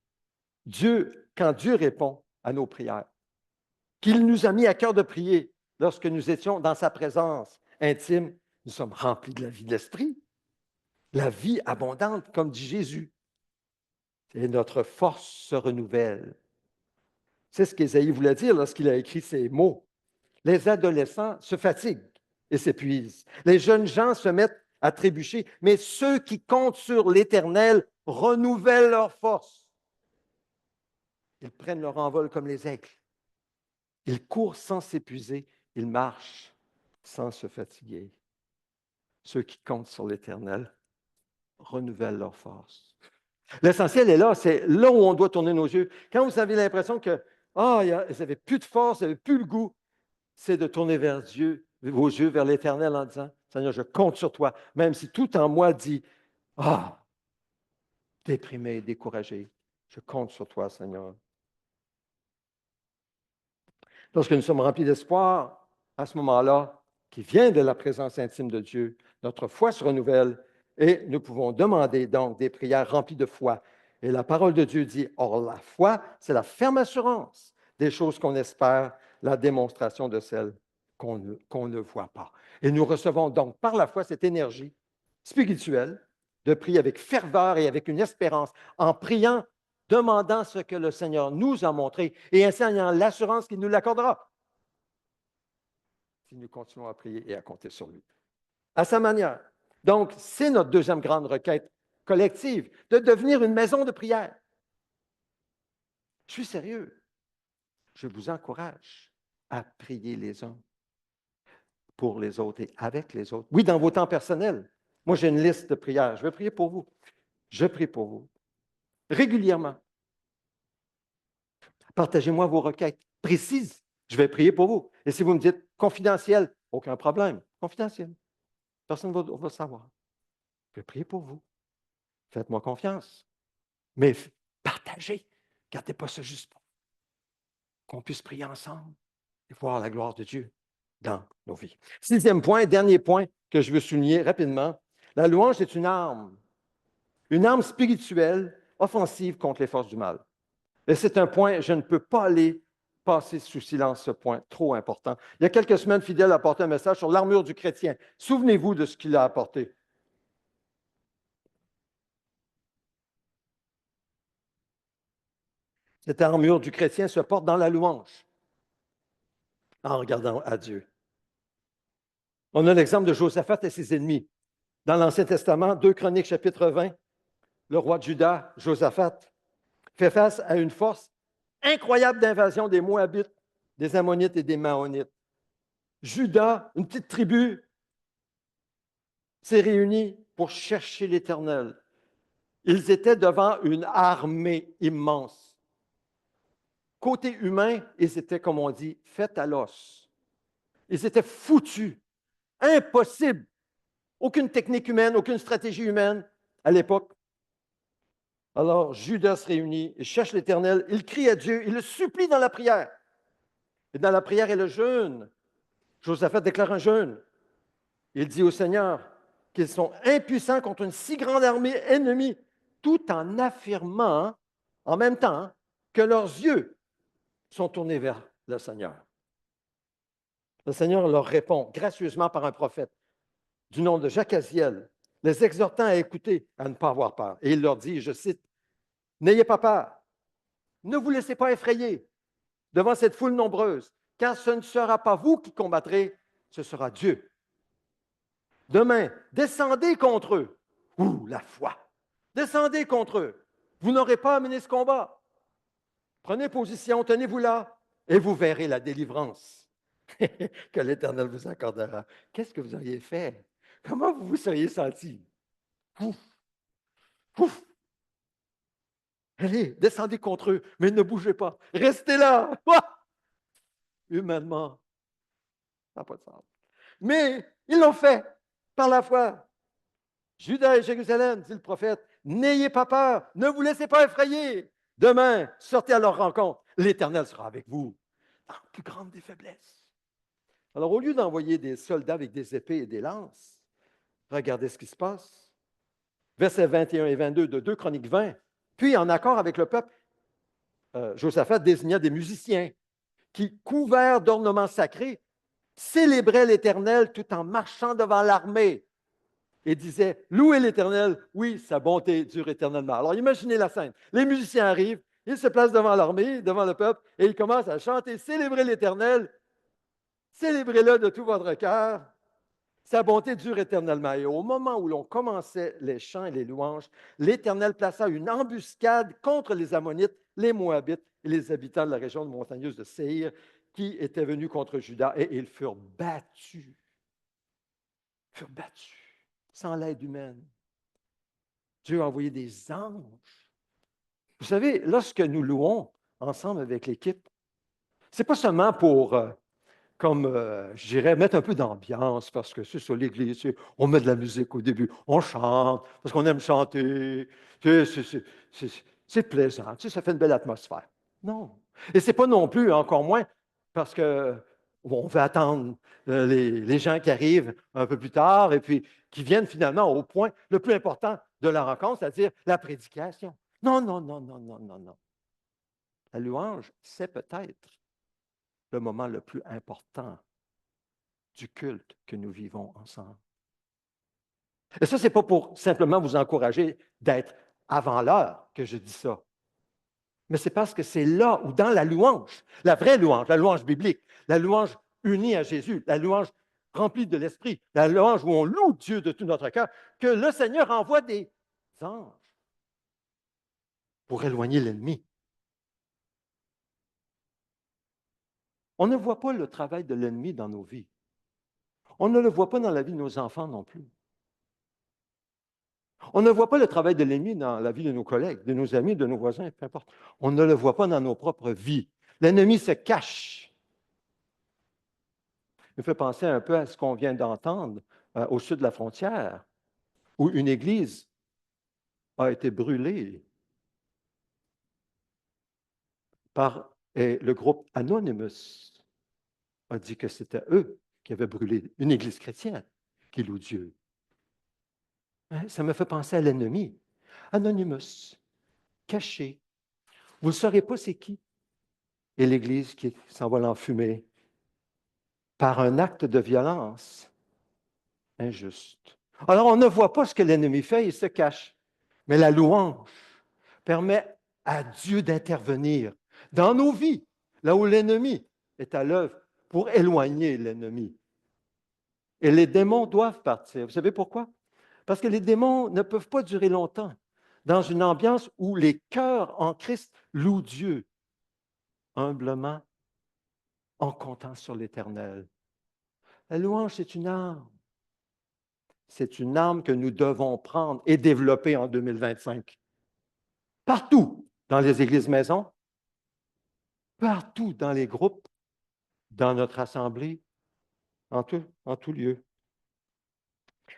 Quand Dieu répond à nos prières, qu'il nous a mis à cœur de prier lorsque nous étions dans sa présence intime, nous sommes remplis de la vie de l'Esprit, la vie abondante, comme dit Jésus. Et notre force se renouvelle. C'est ce qu'Ésaïe voulait dire lorsqu'il a écrit ces mots. Les adolescents se fatiguent et s'épuisent. Les jeunes gens se mettent à trébucher, mais ceux qui comptent sur l'Éternel renouvellent leur force. Ils prennent leur envol comme les aigles. Ils courent sans s'épuiser, ils marchent sans se fatiguer. Ceux qui comptent sur l'Éternel renouvellent leur force. L'essentiel est là, c'est là où on doit tourner nos yeux. Quand vous avez l'impression que vous n'avez plus de force, vous n'avez plus le goût, c'est de tourner vers Dieu, vos yeux vers l'Éternel en disant, Seigneur, je compte sur toi, même si tout en moi dit, déprimé, découragé, je compte sur toi, Seigneur. Lorsque nous sommes remplis d'espoir, à ce moment-là, qui vient de la présence intime de Dieu, notre foi se renouvelle et nous pouvons demander donc des prières remplies de foi. Et la parole de Dieu dit, or la foi, c'est la ferme assurance des choses qu'on espère, la démonstration de celles qu'on ne voit pas. Et nous recevons donc par la foi cette énergie spirituelle de prier avec ferveur et avec une espérance, en priant, demandant ce que le Seigneur nous a montré et ainsi en ayant l'assurance qu'il nous l'accordera si nous continuons à prier et à compter sur lui. À sa manière. Donc, c'est notre deuxième grande requête collective, de devenir une maison de prière. Je suis sérieux. Je vous encourage à prier les uns pour les autres et avec les autres. Oui, dans vos temps personnels. Moi, j'ai une liste de prières. Je vais prier pour vous. Je prie pour vous. Régulièrement. Partagez-moi vos requêtes précises. Je vais prier pour vous. Et si vous me dites confidentiel, aucun problème. Confidentiel. Personne ne va savoir. Je vais prier pour vous. Faites-moi confiance. Mais partagez. Gardez pas ça juste pour qu'on puisse prier ensemble et voir la gloire de Dieu dans nos vies. Sixième point, dernier point que je veux souligner rapidement. La louange est une arme spirituelle offensive contre les forces du mal. Et c'est un point, je ne peux pas aller passer sous silence ce point trop important. Il y a quelques semaines, Fidèle a apporté un message sur l'armure du chrétien. Souvenez-vous de ce qu'il a apporté. Cette armure du chrétien se porte dans la louange, en regardant à Dieu. On a l'exemple de Josaphat et ses ennemis. Dans l'Ancien Testament, 2 Chroniques, chapitre 20, le roi de Juda, Josaphat, fait face à une force incroyable d'invasion des Moabites, des Ammonites et des Maonites. Juda, une petite tribu, s'est réunie pour chercher l'Éternel. Ils étaient devant une armée immense. Côté humain, ils étaient, comme on dit, faits à l'os. Ils étaient foutus. Impossible. Aucune technique humaine, aucune stratégie humaine à l'époque. Alors, Judas se réunit, il cherche l'Éternel, il crie à Dieu, il le supplie dans la prière. Et dans la prière et le jeûne, Josaphat déclare un jeûne. Il dit au Seigneur qu'ils sont impuissants contre une si grande armée ennemie, tout en affirmant en même temps que leurs yeux sont tournés vers le Seigneur. Le Seigneur leur répond gracieusement par un prophète du nom de Jacaziel, les exhortant à écouter, à ne pas avoir peur. Et il leur dit, je cite, « N'ayez pas peur, ne vous laissez pas effrayer devant cette foule nombreuse, car ce ne sera pas vous qui combattrez, ce sera Dieu. Demain, descendez contre eux. » Ouh, la foi! Descendez contre eux. Vous n'aurez pas à mener ce combat. Prenez position, tenez-vous là, et vous verrez la délivrance que l'Éternel vous accordera. Qu'est-ce que vous auriez fait? Comment vous vous seriez senti? Ouf, ouf. Allez, descendez contre eux, mais ne bougez pas. Restez là. Humainement, ça n'a pas de sens. Mais ils l'ont fait par la foi. Juda et Jérusalem, dit le prophète, n'ayez pas peur, ne vous laissez pas effrayer. Demain, sortez à leur rencontre. L'Éternel sera avec vous dans la plus grande des faiblesses. Alors, au lieu d'envoyer des soldats avec des épées et des lances, regardez ce qui se passe. Versets 21 et 22 de 2 Chroniques 20. Puis, en accord avec le peuple, Josaphat désigna des musiciens qui, couverts d'ornements sacrés, célébraient l'Éternel tout en marchant devant l'armée et disaient, louez l'Éternel, oui, sa bonté dure éternellement. Alors, imaginez la scène. Les musiciens arrivent, ils se placent devant l'armée, devant le peuple, et ils commencent à chanter, célébrez l'Éternel, célébrez-le de tout votre cœur. Sa bonté dure éternellement. Et au moment où l'on commençait les chants et les louanges, l'Éternel plaça une embuscade contre les Ammonites, les Moabites et les habitants de la région montagneuse de Séhir qui étaient venus contre Juda. Et ils furent battus. Sans l'aide humaine. Dieu a envoyé des anges. Vous savez, lorsque nous louons ensemble avec l'équipe, ce n'est pas seulement pour comme, je dirais, mettre un peu d'ambiance, parce que c'est sur l'Église, on met de la musique au début, on chante, parce qu'on aime chanter, c'est plaisant, ça fait une belle atmosphère. Non. Et ce n'est pas non plus, encore moins, parce qu'on veut attendre les gens qui arrivent un peu plus tard et puis qui viennent finalement au point le plus important de la rencontre, c'est-à-dire la prédication. Non, non, non, non, non, non, non. La louange, c'est peut-être le moment le plus important du culte que nous vivons ensemble. Et ça, ce n'est pas pour simplement vous encourager d'être avant l'heure que je dis ça, mais c'est parce que c'est là où, dans la louange, la vraie louange, la louange biblique, la louange unie à Jésus, la louange remplie de l'Esprit, la louange où on loue Dieu de tout notre cœur, que le Seigneur envoie des anges pour éloigner l'ennemi. On ne voit pas le travail de l'ennemi dans nos vies. On ne le voit pas dans la vie de nos enfants non plus. On ne voit pas le travail de l'ennemi dans la vie de nos collègues, de nos amis, de nos voisins, peu importe. On ne le voit pas dans nos propres vies. L'ennemi se cache. Il me fait penser un peu à ce qu'on vient d'entendre au sud de la frontière, où une église a été brûlée et le groupe Anonymous a dit que c'était eux qui avaient brûlé une église chrétienne qui loue Dieu. Ça me fait penser à l'ennemi. Anonymous, caché. Vous ne saurez pas c'est qui. Et l'Église qui s'envole en fumée par un acte de violence injuste. Alors, on ne voit pas ce que l'ennemi fait, il se cache. Mais la louange permet à Dieu d'intervenir dans nos vies, là où l'ennemi est à l'œuvre pour éloigner l'ennemi. Et les démons doivent partir. Vous savez pourquoi? Parce que les démons ne peuvent pas durer longtemps dans une ambiance où les cœurs en Christ louent Dieu humblement en comptant sur l'Éternel. La louange, c'est une arme. C'est une arme que nous devons prendre et développer en 2025. Partout dans les églises maisons, partout dans les groupes, dans notre assemblée, en tout lieu.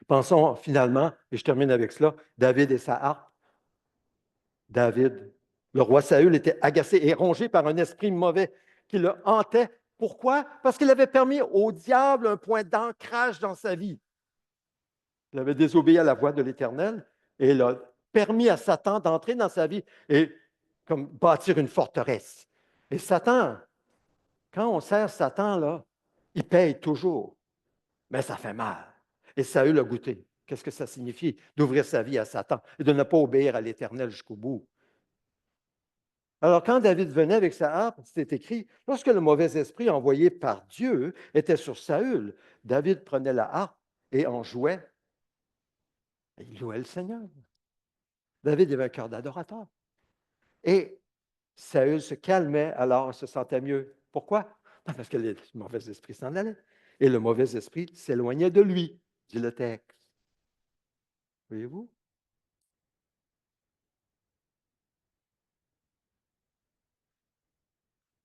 Pensons finalement, et je termine avec cela, David et sa harpe. David, le roi Saül était agacé et rongé par un esprit mauvais qui le hantait. Pourquoi? Parce qu'il avait permis au diable un point d'ancrage dans sa vie. Il avait désobéi à la voix de l'Éternel et il a permis à Satan d'entrer dans sa vie et comme bâtir une forteresse. Et Satan, quand on sert Satan, là, il paye toujours, mais ça fait mal. Et Saül a goûté. Qu'est-ce que ça signifie? D'ouvrir sa vie à Satan et de ne pas obéir à l'Éternel jusqu'au bout. Alors, quand David venait avec sa harpe, c'est écrit, lorsque le mauvais esprit envoyé par Dieu était sur Saül, David prenait la harpe et en jouait. Et il louait le Seigneur. David avait un cœur d'adorateur. Et Saül se calmait, alors se sentait mieux. Pourquoi? Parce que le mauvais esprit s'en allait. Et le mauvais esprit s'éloignait de lui, dit le texte. Voyez-vous?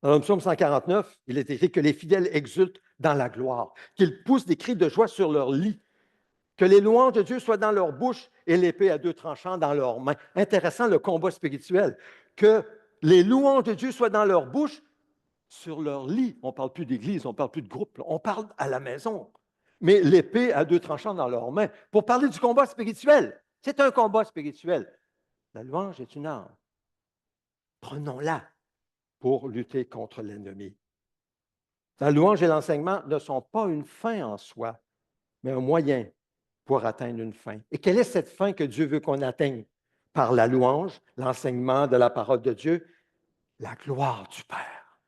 Dans le psaume 149, il est écrit que les fidèles exultent dans la gloire, qu'ils poussent des cris de joie sur leur lit, que les louanges de Dieu soient dans leur bouche et l'épée à deux tranchants dans leurs mains. Intéressant le combat spirituel. Que les louanges de Dieu soient dans leur bouche, sur leur lit. On ne parle plus d'église, on ne parle plus de groupe, on parle à la maison. Mais l'épée à deux tranchants dans leurs mains. Pour parler du combat spirituel, c'est un combat spirituel. La louange est une arme. Prenons-la pour lutter contre l'ennemi. La louange et l'enseignement ne sont pas une fin en soi, mais un moyen pour atteindre une fin. Et quelle est cette fin que Dieu veut qu'on atteigne? Par la louange, l'enseignement de la parole de Dieu, la gloire du Père,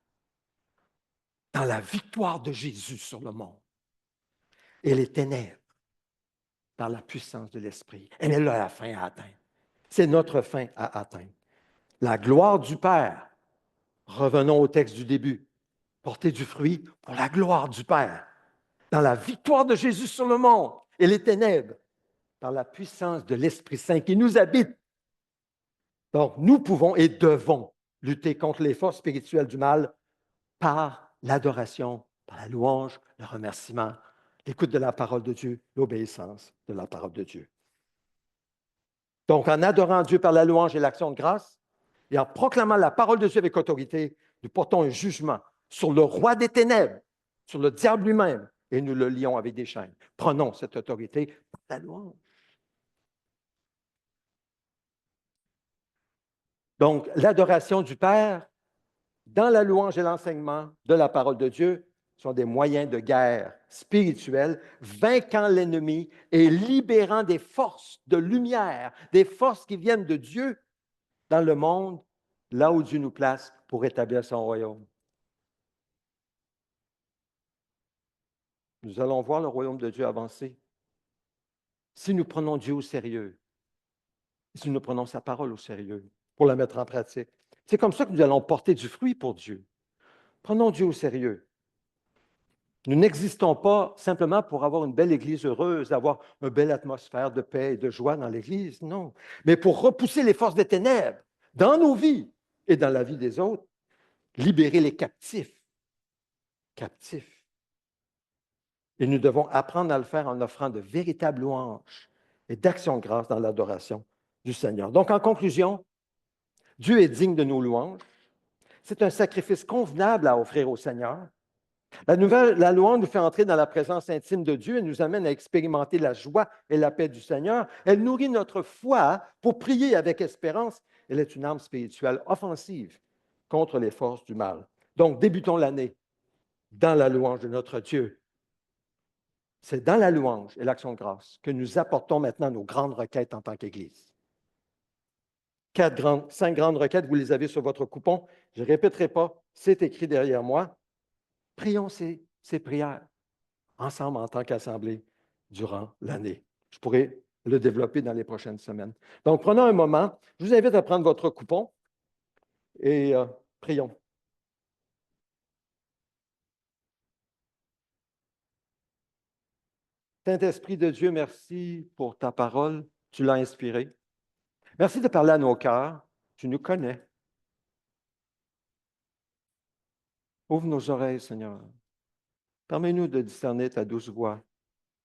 dans la victoire de Jésus sur le monde. Et les ténèbres, par la puissance de l'Esprit. Elle est là la fin à atteindre. C'est notre fin à atteindre. La gloire du Père. Revenons au texte du début. Porter du fruit pour la gloire du Père. Dans la victoire de Jésus sur le monde et les ténèbres, par la puissance de l'Esprit Saint qui nous habite. Donc, nous pouvons et devons lutter contre les forces spirituelles du mal par l'adoration, par la louange, le remerciement, l'écoute de la parole de Dieu, l'obéissance de la parole de Dieu. Donc, en adorant Dieu par la louange et l'action de grâce, et en proclamant la parole de Dieu avec autorité, nous portons un jugement sur le roi des ténèbres, sur le diable lui-même, et nous le lions avec des chaînes. Prenons cette autorité par la louange. Donc, l'adoration du Père, dans la louange et l'enseignement de la parole de Dieu, sont des moyens de guerre spirituelle, vainquant l'ennemi et libérant des forces de lumière, des forces qui viennent de Dieu dans le monde, là où Dieu nous place pour établir son royaume. Nous allons voir le royaume de Dieu avancer si nous prenons Dieu au sérieux, si nous prenons sa parole au sérieux pour la mettre en pratique. C'est comme ça que nous allons porter du fruit pour Dieu. Prenons Dieu au sérieux. Nous n'existons pas simplement pour avoir une belle église heureuse, avoir une belle atmosphère de paix et de joie dans l'église, non. Mais pour repousser les forces des ténèbres dans nos vies et dans la vie des autres, libérer les captifs. Captifs. Et nous devons apprendre à le faire en offrant de véritables louanges et d'actions de grâce dans l'adoration du Seigneur. Donc, en conclusion, Dieu est digne de nos louanges. C'est un sacrifice convenable à offrir au Seigneur. La louange nous fait entrer dans la présence intime de Dieu et nous amène à expérimenter la joie et la paix du Seigneur. Elle nourrit notre foi pour prier avec espérance. Elle est une arme spirituelle offensive contre les forces du mal. Donc, débutons l'année dans la louange de notre Dieu. C'est dans la louange et l'action de grâce que nous apportons maintenant nos grandes requêtes en tant qu'Église. cinq grandes requêtes, vous les avez sur votre coupon. Je ne répéterai pas, c'est écrit derrière moi. Prions ces prières ensemble en tant qu'Assemblée durant l'année. Je pourrais le développer dans les prochaines semaines. Donc, prenons un moment. Je vous invite à prendre votre coupon et prions. Saint-Esprit de Dieu, merci pour ta parole. Tu l'as inspirée. Merci de parler à nos cœurs. Tu nous connais. Ouvre nos oreilles, Seigneur. Permets-nous de discerner ta douce voix,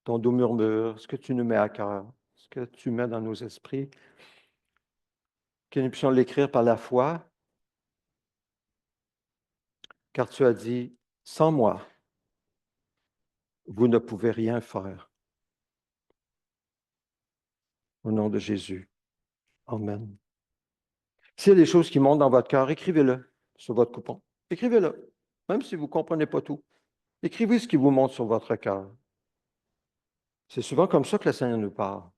ton doux murmure, ce que tu nous mets à cœur, ce que tu mets dans nos esprits, que nous puissions l'écrire par la foi, car tu as dit, sans moi, vous ne pouvez rien faire. Au nom de Jésus. Amen. S'il y a des choses qui montent dans votre cœur, écrivez-le sur votre coupon. Écrivez-le, même si vous ne comprenez pas tout. Écrivez ce qui vous monte sur votre cœur. C'est souvent comme ça que le Seigneur nous parle.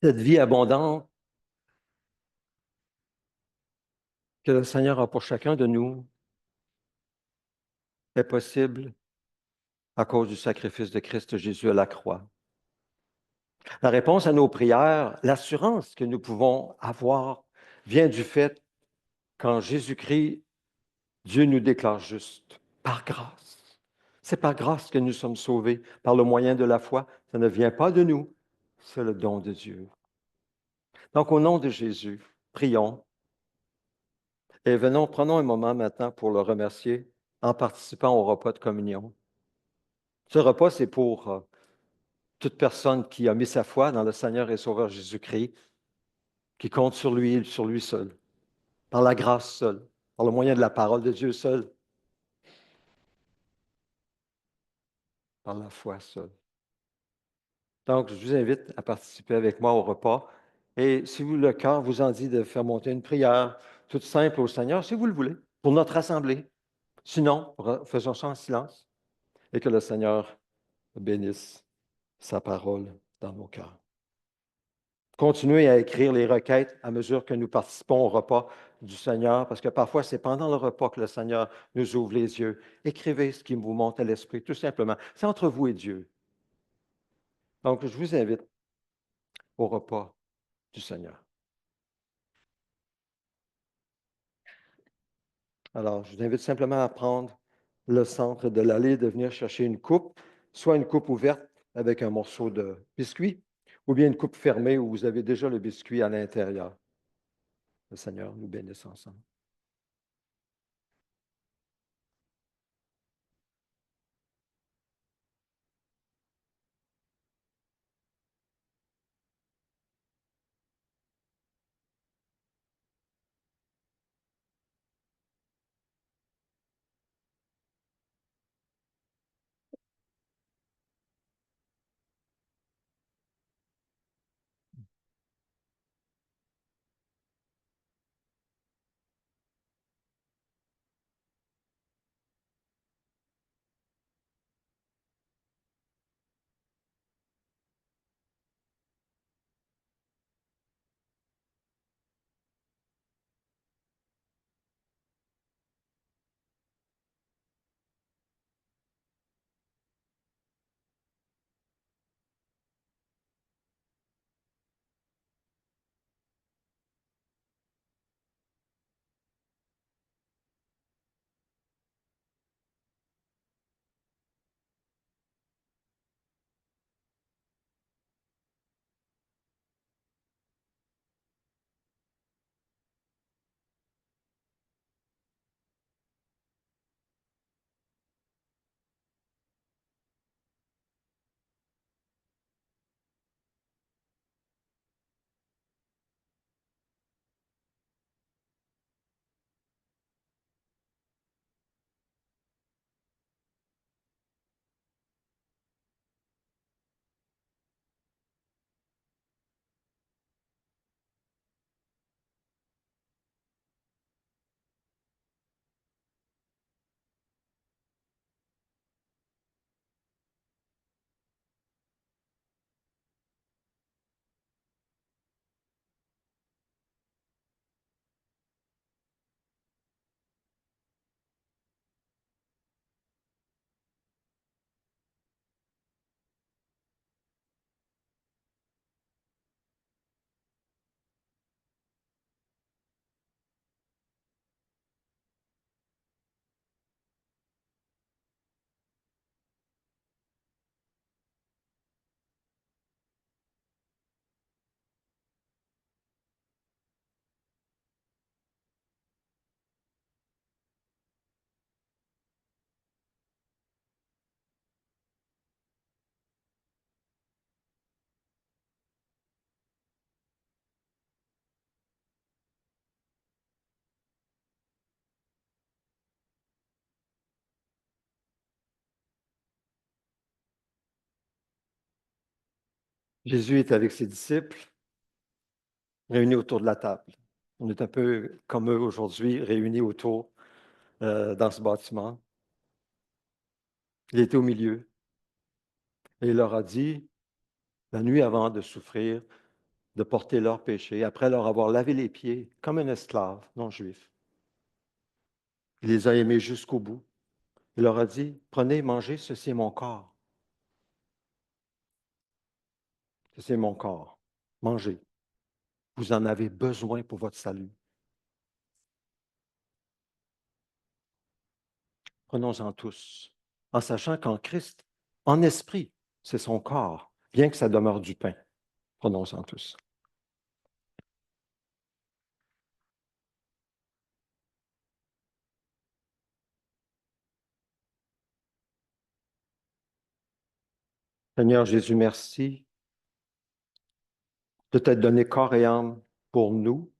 Cette vie abondante que le Seigneur a pour chacun de nous est possible à cause du sacrifice de Christ Jésus à la croix. La réponse à nos prières, l'assurance que nous pouvons avoir vient du fait qu'en Jésus-Christ, Dieu nous déclare juste par grâce. C'est par grâce que nous sommes sauvés, par le moyen de la foi. Ça ne vient pas de nous, c'est le don de Dieu. Donc, au nom de Jésus, prions et prenons un moment maintenant pour le remercier en participant au repas de communion. Ce repas, c'est pour toute personne qui a mis sa foi dans le Seigneur et Sauveur Jésus-Christ, qui compte sur lui seul, par la grâce seule, par le moyen de la parole de Dieu seul, par la foi seule. Donc, je vous invite à participer avec moi au repas. Et si vous, le cœur vous en dit de faire monter une prière toute simple au Seigneur, si vous le voulez, pour notre assemblée. Sinon, faisons ça en silence et que le Seigneur bénisse sa parole dans nos cœurs. Continuez à écrire les requêtes à mesure que nous participons au repas du Seigneur, parce que parfois, c'est pendant le repas que le Seigneur nous ouvre les yeux. Écrivez ce qui vous monte à l'esprit, tout simplement. C'est entre vous et Dieu. Donc, je vous invite au repas du Seigneur. Alors, je vous invite simplement à prendre le centre de l'allée, de venir chercher une coupe, soit une coupe ouverte avec un morceau de biscuit, ou bien une coupe fermée où vous avez déjà le biscuit à l'intérieur. Le Seigneur nous bénisse ensemble. Jésus est avec ses disciples, réunis autour de la table. On est un peu comme eux aujourd'hui, réunis autour dans ce bâtiment. Il était au milieu et il leur a dit, la nuit avant de souffrir, de porter leurs péchés, après leur avoir lavé les pieds comme un esclave non juif. Il les a aimés jusqu'au bout. Il leur a dit, prenez, mangez, ceci est mon corps. Ceci est mon corps. Mangez. Vous en avez besoin pour votre salut. Prenons-en tous, en sachant qu'en Christ, en esprit, c'est son corps, bien que ça demeure du pain. Prenons-en tous. Seigneur Jésus, merci de t'être donné corps et âme pour nous.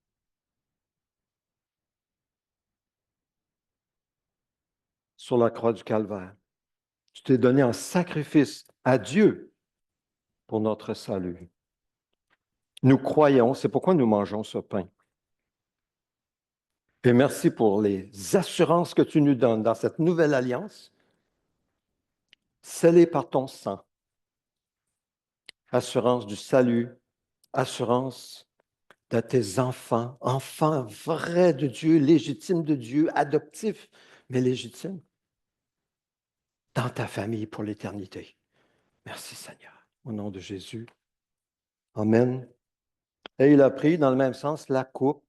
Sur la croix du Calvaire. Tu t'es donné en sacrifice à Dieu pour notre salut. Nous croyons, c'est pourquoi nous mangeons ce pain. Et merci pour les assurances que tu nous donnes dans cette nouvelle alliance, scellée par ton sang. Assurance du salut, assurance de tes enfants, enfants vrais de Dieu, légitimes de Dieu, adoptifs, mais légitimes, dans ta famille pour l'éternité. Merci Seigneur. Au nom de Jésus. Amen. Et il a pris dans le même sens la coupe,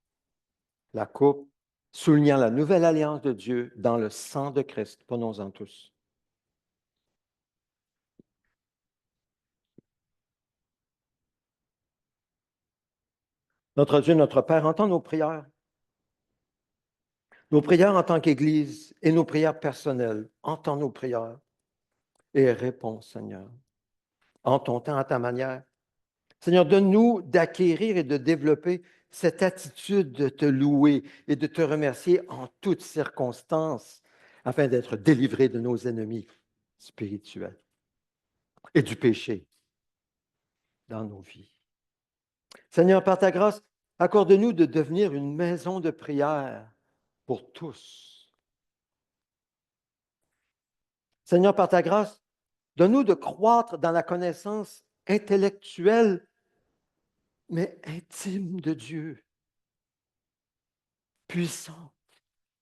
soulignant la nouvelle alliance de Dieu dans le sang de Christ. Prenons-en tous. Notre Dieu, notre Père, entends nos prières en tant qu'Église et nos prières personnelles. Entends nos prières et réponds, Seigneur, en ton temps, à ta manière. Seigneur, donne-nous d'acquérir et de développer cette attitude de te louer et de te remercier en toutes circonstances afin d'être délivrés de nos ennemis spirituels et du péché dans nos vies. Seigneur, par ta grâce, accorde-nous de devenir une maison de prière pour tous. Seigneur, par ta grâce, donne-nous de croître dans la connaissance intellectuelle, mais intime de Dieu, puissante,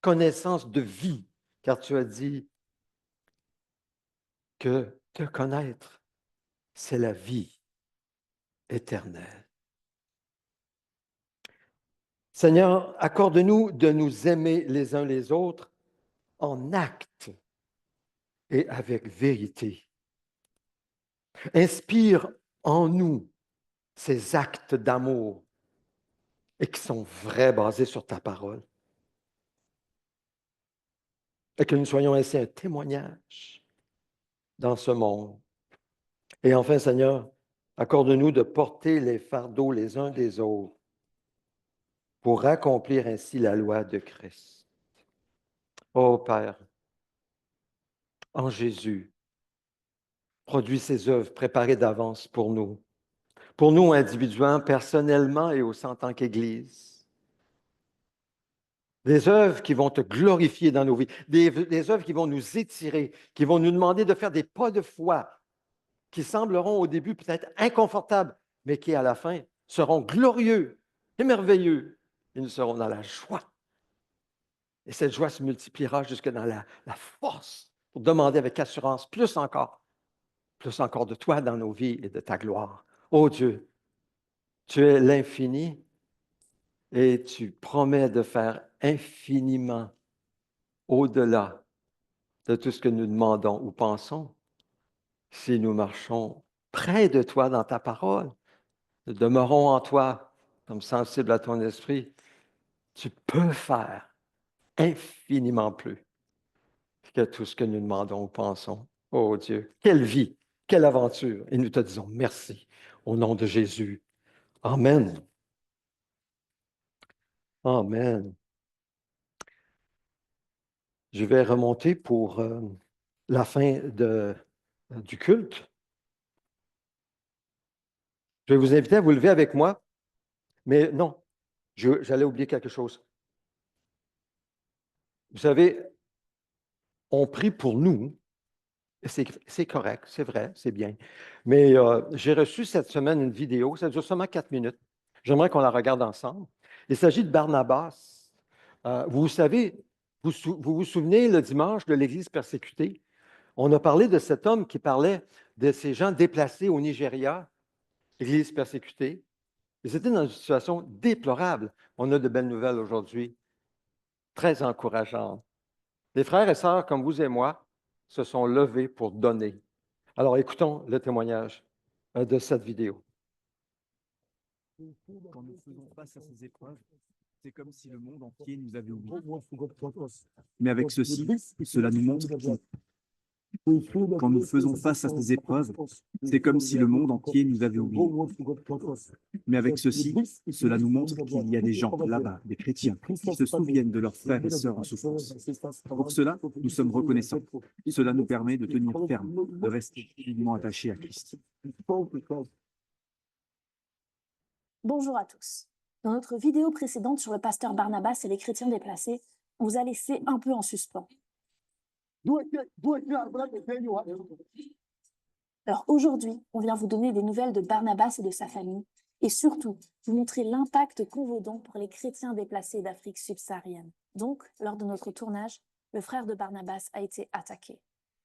connaissance de vie, car tu as dit que te connaître, c'est la vie éternelle. Seigneur, accorde-nous de nous aimer les uns les autres en acte et avec vérité. Inspire en nous ces actes d'amour et qui sont vrais, basés sur ta parole. Et que nous soyons ainsi un témoignage dans ce monde. Et enfin, Seigneur, accorde-nous de porter les fardeaux les uns des autres pour accomplir ainsi la loi de Christ. Ô Père, en Jésus, produis ces œuvres préparées d'avance pour nous individuellement, personnellement et aussi en tant qu'Église. Des œuvres qui vont te glorifier dans nos vies, des œuvres qui vont nous étirer, qui vont nous demander de faire des pas de foi, qui sembleront au début peut-être inconfortables, mais qui à la fin seront glorieux et merveilleux. Et nous serons dans la joie. Et cette joie se multipliera jusque dans la force pour demander avec assurance plus encore de toi dans nos vies et de ta gloire. Ô Dieu, tu es l'infini et tu promets de faire infiniment au-delà de tout ce que nous demandons ou pensons si nous marchons près de toi dans ta parole. Nous demeurons en toi comme sensibles à ton esprit. Tu peux faire infiniment plus que tout ce que nous demandons ou pensons. Oh Dieu, quelle vie, quelle aventure. Et nous te disons merci au nom de Jésus. Amen. Amen. Je vais remonter pour la fin du culte. Je vais vous inviter à vous lever avec moi, mais non, j'allais oublier quelque chose. Vous savez, on prie pour nous, et c'est correct, c'est vrai, c'est bien. Mais j'ai reçu cette semaine une vidéo, ça dure seulement 4 minutes. J'aimerais qu'on la regarde ensemble. Il s'agit de Barnabas. Vous savez, vous vous souvenez le dimanche de l'Église persécutée? On a parlé de cet homme qui parlait de ces gens déplacés au Nigeria, Église persécutée. Ils étaient dans une situation déplorable. On a de belles nouvelles aujourd'hui, très encourageantes. Les frères et sœurs comme vous et moi se sont levés pour donner. Alors écoutons le témoignage de cette vidéo. Quand nous faisons face à ces épreuves, c'est comme si le monde entier nous avait oubliés. Mais avec ceci, cela nous montre qui. Quand nous faisons face à ces épreuves, c'est comme si le monde entier nous avait oubliés. Mais avec ceci, cela nous montre qu'il y a des gens là-bas, des chrétiens, qui se souviennent de leurs frères et sœurs en souffrance. Pour cela, nous sommes reconnaissants. Cela nous permet de tenir ferme, de rester vivement attachés à Christ. Bonjour à tous. Dans notre vidéo précédente sur le pasteur Barnabas et les chrétiens déplacés, on vous a laissé un peu en suspens. Alors aujourd'hui, on vient vous donner des nouvelles de Barnabas et de sa famille, et surtout vous montrer l'impact qu'ont vos dons pour les chrétiens déplacés d'Afrique subsaharienne. Donc, lors de notre tournage, le frère de Barnabas a été attaqué.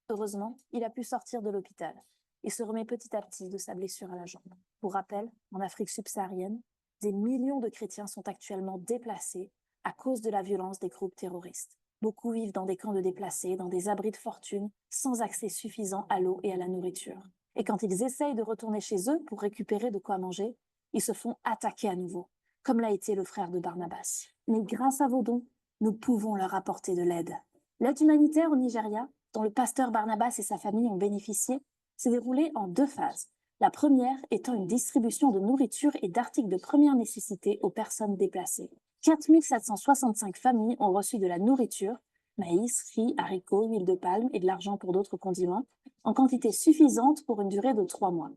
Heureusement, il a pu sortir de l'hôpital et se remet petit à petit de sa blessure à la jambe. Pour rappel, en Afrique subsaharienne, des millions de chrétiens sont actuellement déplacés à cause de la violence des groupes terroristes. Beaucoup vivent dans des camps de déplacés, dans des abris de fortune, sans accès suffisant à l'eau et à la nourriture. Et quand ils essayent de retourner chez eux pour récupérer de quoi manger, ils se font attaquer à nouveau, comme l'a été le frère de Barnabas. Mais grâce à vos dons, nous pouvons leur apporter de l'aide. L'aide humanitaire au Nigeria, dont le pasteur Barnabas et sa famille ont bénéficié, s'est déroulée en 2 phases. La première étant une distribution de nourriture et d'articles de première nécessité aux personnes déplacées. 4 765 familles ont reçu de la nourriture, maïs, riz, haricots, huile de palme et de l'argent pour d'autres condiments, en quantité suffisante pour une durée de 3 mois.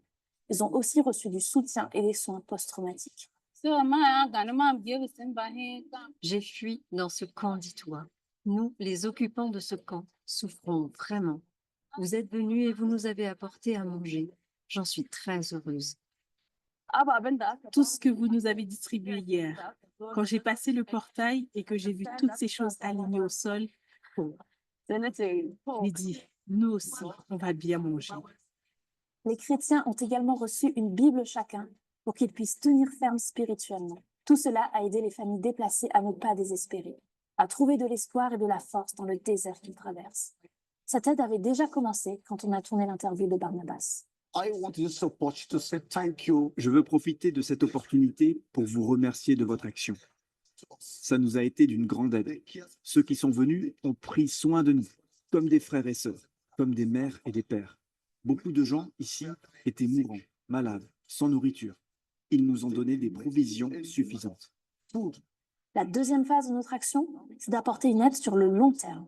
Ils ont aussi reçu du soutien et des soins post-traumatiques. J'ai fui dans ce camp, dis-toi. Nous, les occupants de ce camp, souffrons vraiment. Vous êtes venus et vous nous avez apporté à manger. J'en suis très heureuse. Tout ce que vous nous avez distribué hier. Quand j'ai passé le portail et que j'ai vu toutes ces choses alignées au sol, j'ai dit, nous aussi, on va bien manger. Les chrétiens ont également reçu une Bible chacun pour qu'ils puissent tenir ferme spirituellement. Tout cela a aidé les familles déplacées à ne pas désespérer, à trouver de l'espoir et de la force dans le désert qu'ils traversent. Cette aide avait déjà commencé quand on a tourné l'interview de Barnabas. Je veux profiter de cette opportunité pour vous remercier de votre action. Ça nous a été d'une grande aide. Ceux qui sont venus ont pris soin de nous, comme des frères et sœurs, comme des mères et des pères. Beaucoup de gens ici étaient mourants, malades, sans nourriture. Ils nous ont donné des provisions suffisantes. La deuxième phase de notre action, c'est d'apporter une aide sur le long terme.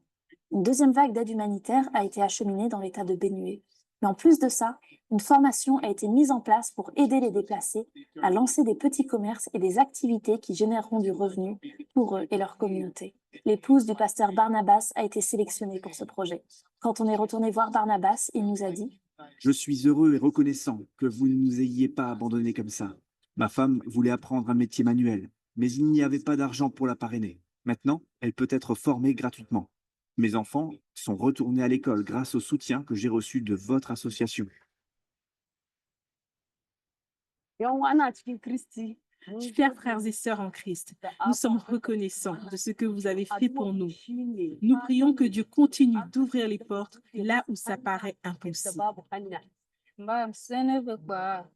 Une deuxième vague d'aide humanitaire a été acheminée dans l'état de Benue. Mais en plus de ça, une formation a été mise en place pour aider les déplacés à lancer des petits commerces et des activités qui généreront du revenu pour eux et leur communauté. L'épouse du pasteur Barnabas a été sélectionnée pour ce projet. Quand on est retourné voir Barnabas, il nous a dit « Je suis heureux et reconnaissant que vous ne nous ayez pas abandonnés comme ça. Ma femme voulait apprendre un métier manuel, mais il n'y avait pas d'argent pour la parrainer. Maintenant, elle peut être formée gratuitement. Mes enfants sont retournés à l'école grâce au soutien que j'ai reçu de votre association. » Chers frères et sœurs en Christ, nous sommes reconnaissants de ce que vous avez fait pour nous. Nous prions que Dieu continue d'ouvrir les portes là où ça paraît impossible.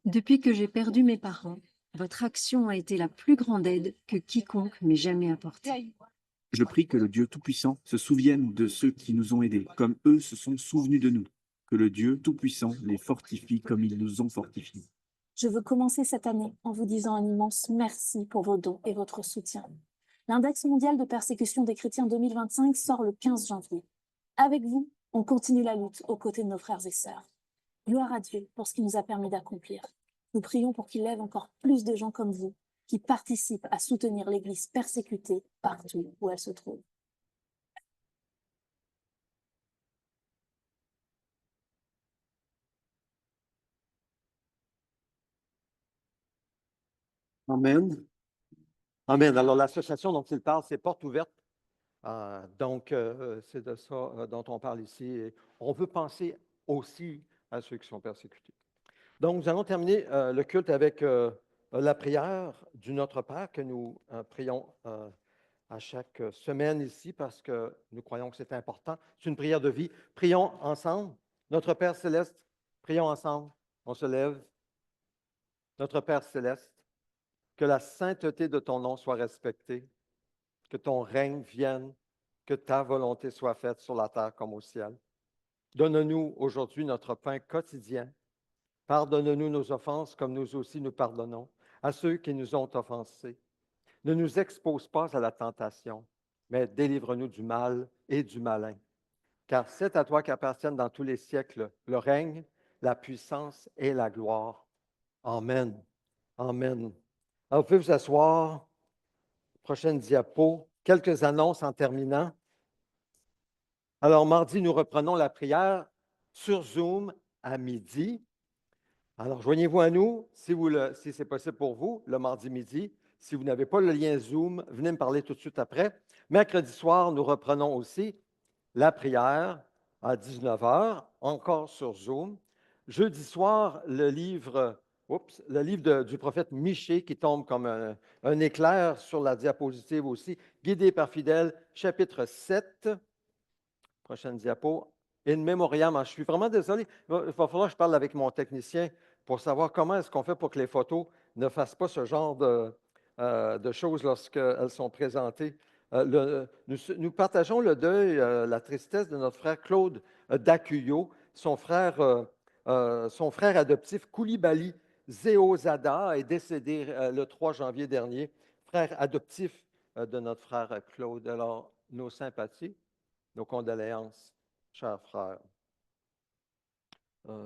Depuis que j'ai perdu mes parents, votre action a été la plus grande aide que quiconque m'ait jamais apportée. Je prie que le Dieu Tout-Puissant se souvienne de ceux qui nous ont aidés, comme eux se sont souvenus de nous. Que le Dieu Tout-Puissant les fortifie comme ils nous ont fortifiés. Je veux commencer cette année en vous disant un immense merci pour vos dons et votre soutien. L'index mondial de persécution des chrétiens 2025 sort le 15 janvier. Avec vous, on continue la lutte aux côtés de nos frères et sœurs. Gloire à Dieu pour ce qu'il nous a permis d'accomplir. Nous prions pour qu'il lève encore plus de gens comme vous, qui participent à soutenir l'Église persécutée partout où elle se trouve. Amen. Amen. Alors, l'association dont il parle, c'est Porte ouverte. Donc, c'est de ça dont on parle ici. Et on veut penser aussi à ceux qui sont persécutés. Donc, nous allons terminer le culte avec la prière du Notre Père que nous prions à chaque semaine ici parce que nous croyons que c'est important. C'est une prière de vie. Prions ensemble. Notre Père céleste, prions ensemble. On se lève. Notre Père céleste, que la sainteté de ton nom soit respectée, que ton règne vienne, que ta volonté soit faite sur la terre comme au ciel. Donne-nous aujourd'hui notre pain quotidien. Pardonne-nous nos offenses comme nous aussi nous pardonnons à ceux qui nous ont offensés. Ne nous expose pas à la tentation, mais délivre-nous du mal et du malin. Car c'est à toi qu'appartiennent dans tous les siècles le règne, la puissance et la gloire. Amen. Amen. Alors, vous pouvez vous asseoir. Prochaine diapo. Quelques annonces en terminant. Alors, mardi, nous reprenons la prière sur Zoom à midi. Alors, joignez-vous à nous si c'est possible pour vous, le mardi midi. Si vous n'avez pas le lien Zoom, venez me parler tout de suite après. Mercredi soir, nous reprenons aussi la prière à 19 h, encore sur Zoom. Jeudi soir, le livre du prophète Michée qui tombe comme un éclair sur la diapositive aussi. Guidé par fidèle, chapitre 7. Prochaine diapo. In memoriam. Je suis vraiment désolé. Il va falloir que je parle avec mon technicien pour savoir comment est-ce qu'on fait pour que les photos ne fassent pas ce genre de choses lorsqu'elles sont présentées. Nous partageons le deuil, la tristesse de notre frère Claude Dacuyo, son frère adoptif Koulibaly Zéozada est décédé le 3 janvier dernier, frère adoptif de notre frère Claude. Alors, nos sympathies, nos condoléances, chers frères.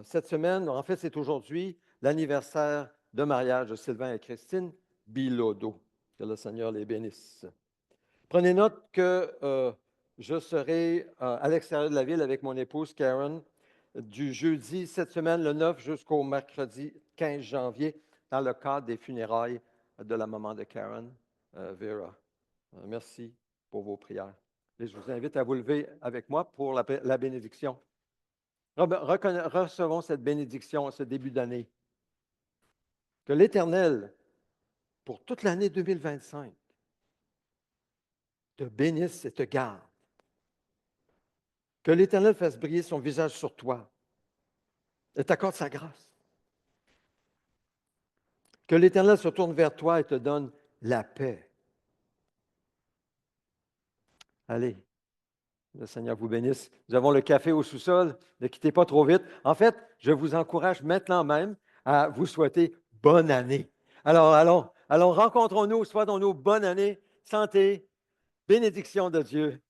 Cette semaine, en fait, c'est aujourd'hui l'anniversaire de mariage de Sylvain et Christine Bilodeau. Que le Seigneur les bénisse. Prenez note que je serai à l'extérieur de la ville avec mon épouse Karen du jeudi cette semaine, le 9, jusqu'au mercredi 15 janvier, dans le cadre des funérailles de la maman de Karen, Vera. Merci pour vos prières. Et je vous invite à vous lever avec moi pour la bénédiction. Recevons cette bénédiction en ce début d'année. Que l'Éternel, pour toute l'année 2025, te bénisse et te garde. Que l'Éternel fasse briller son visage sur toi et t'accorde sa grâce. Que l'Éternel se tourne vers toi et te donne la paix. Allez, le Seigneur vous bénisse. Nous avons le café au sous-sol. Ne quittez pas trop vite. En fait, je vous encourage maintenant même à vous souhaiter bonne année. Alors, allons, rencontrons-nous, souhaitons-nous bonne année, santé, bénédiction de Dieu.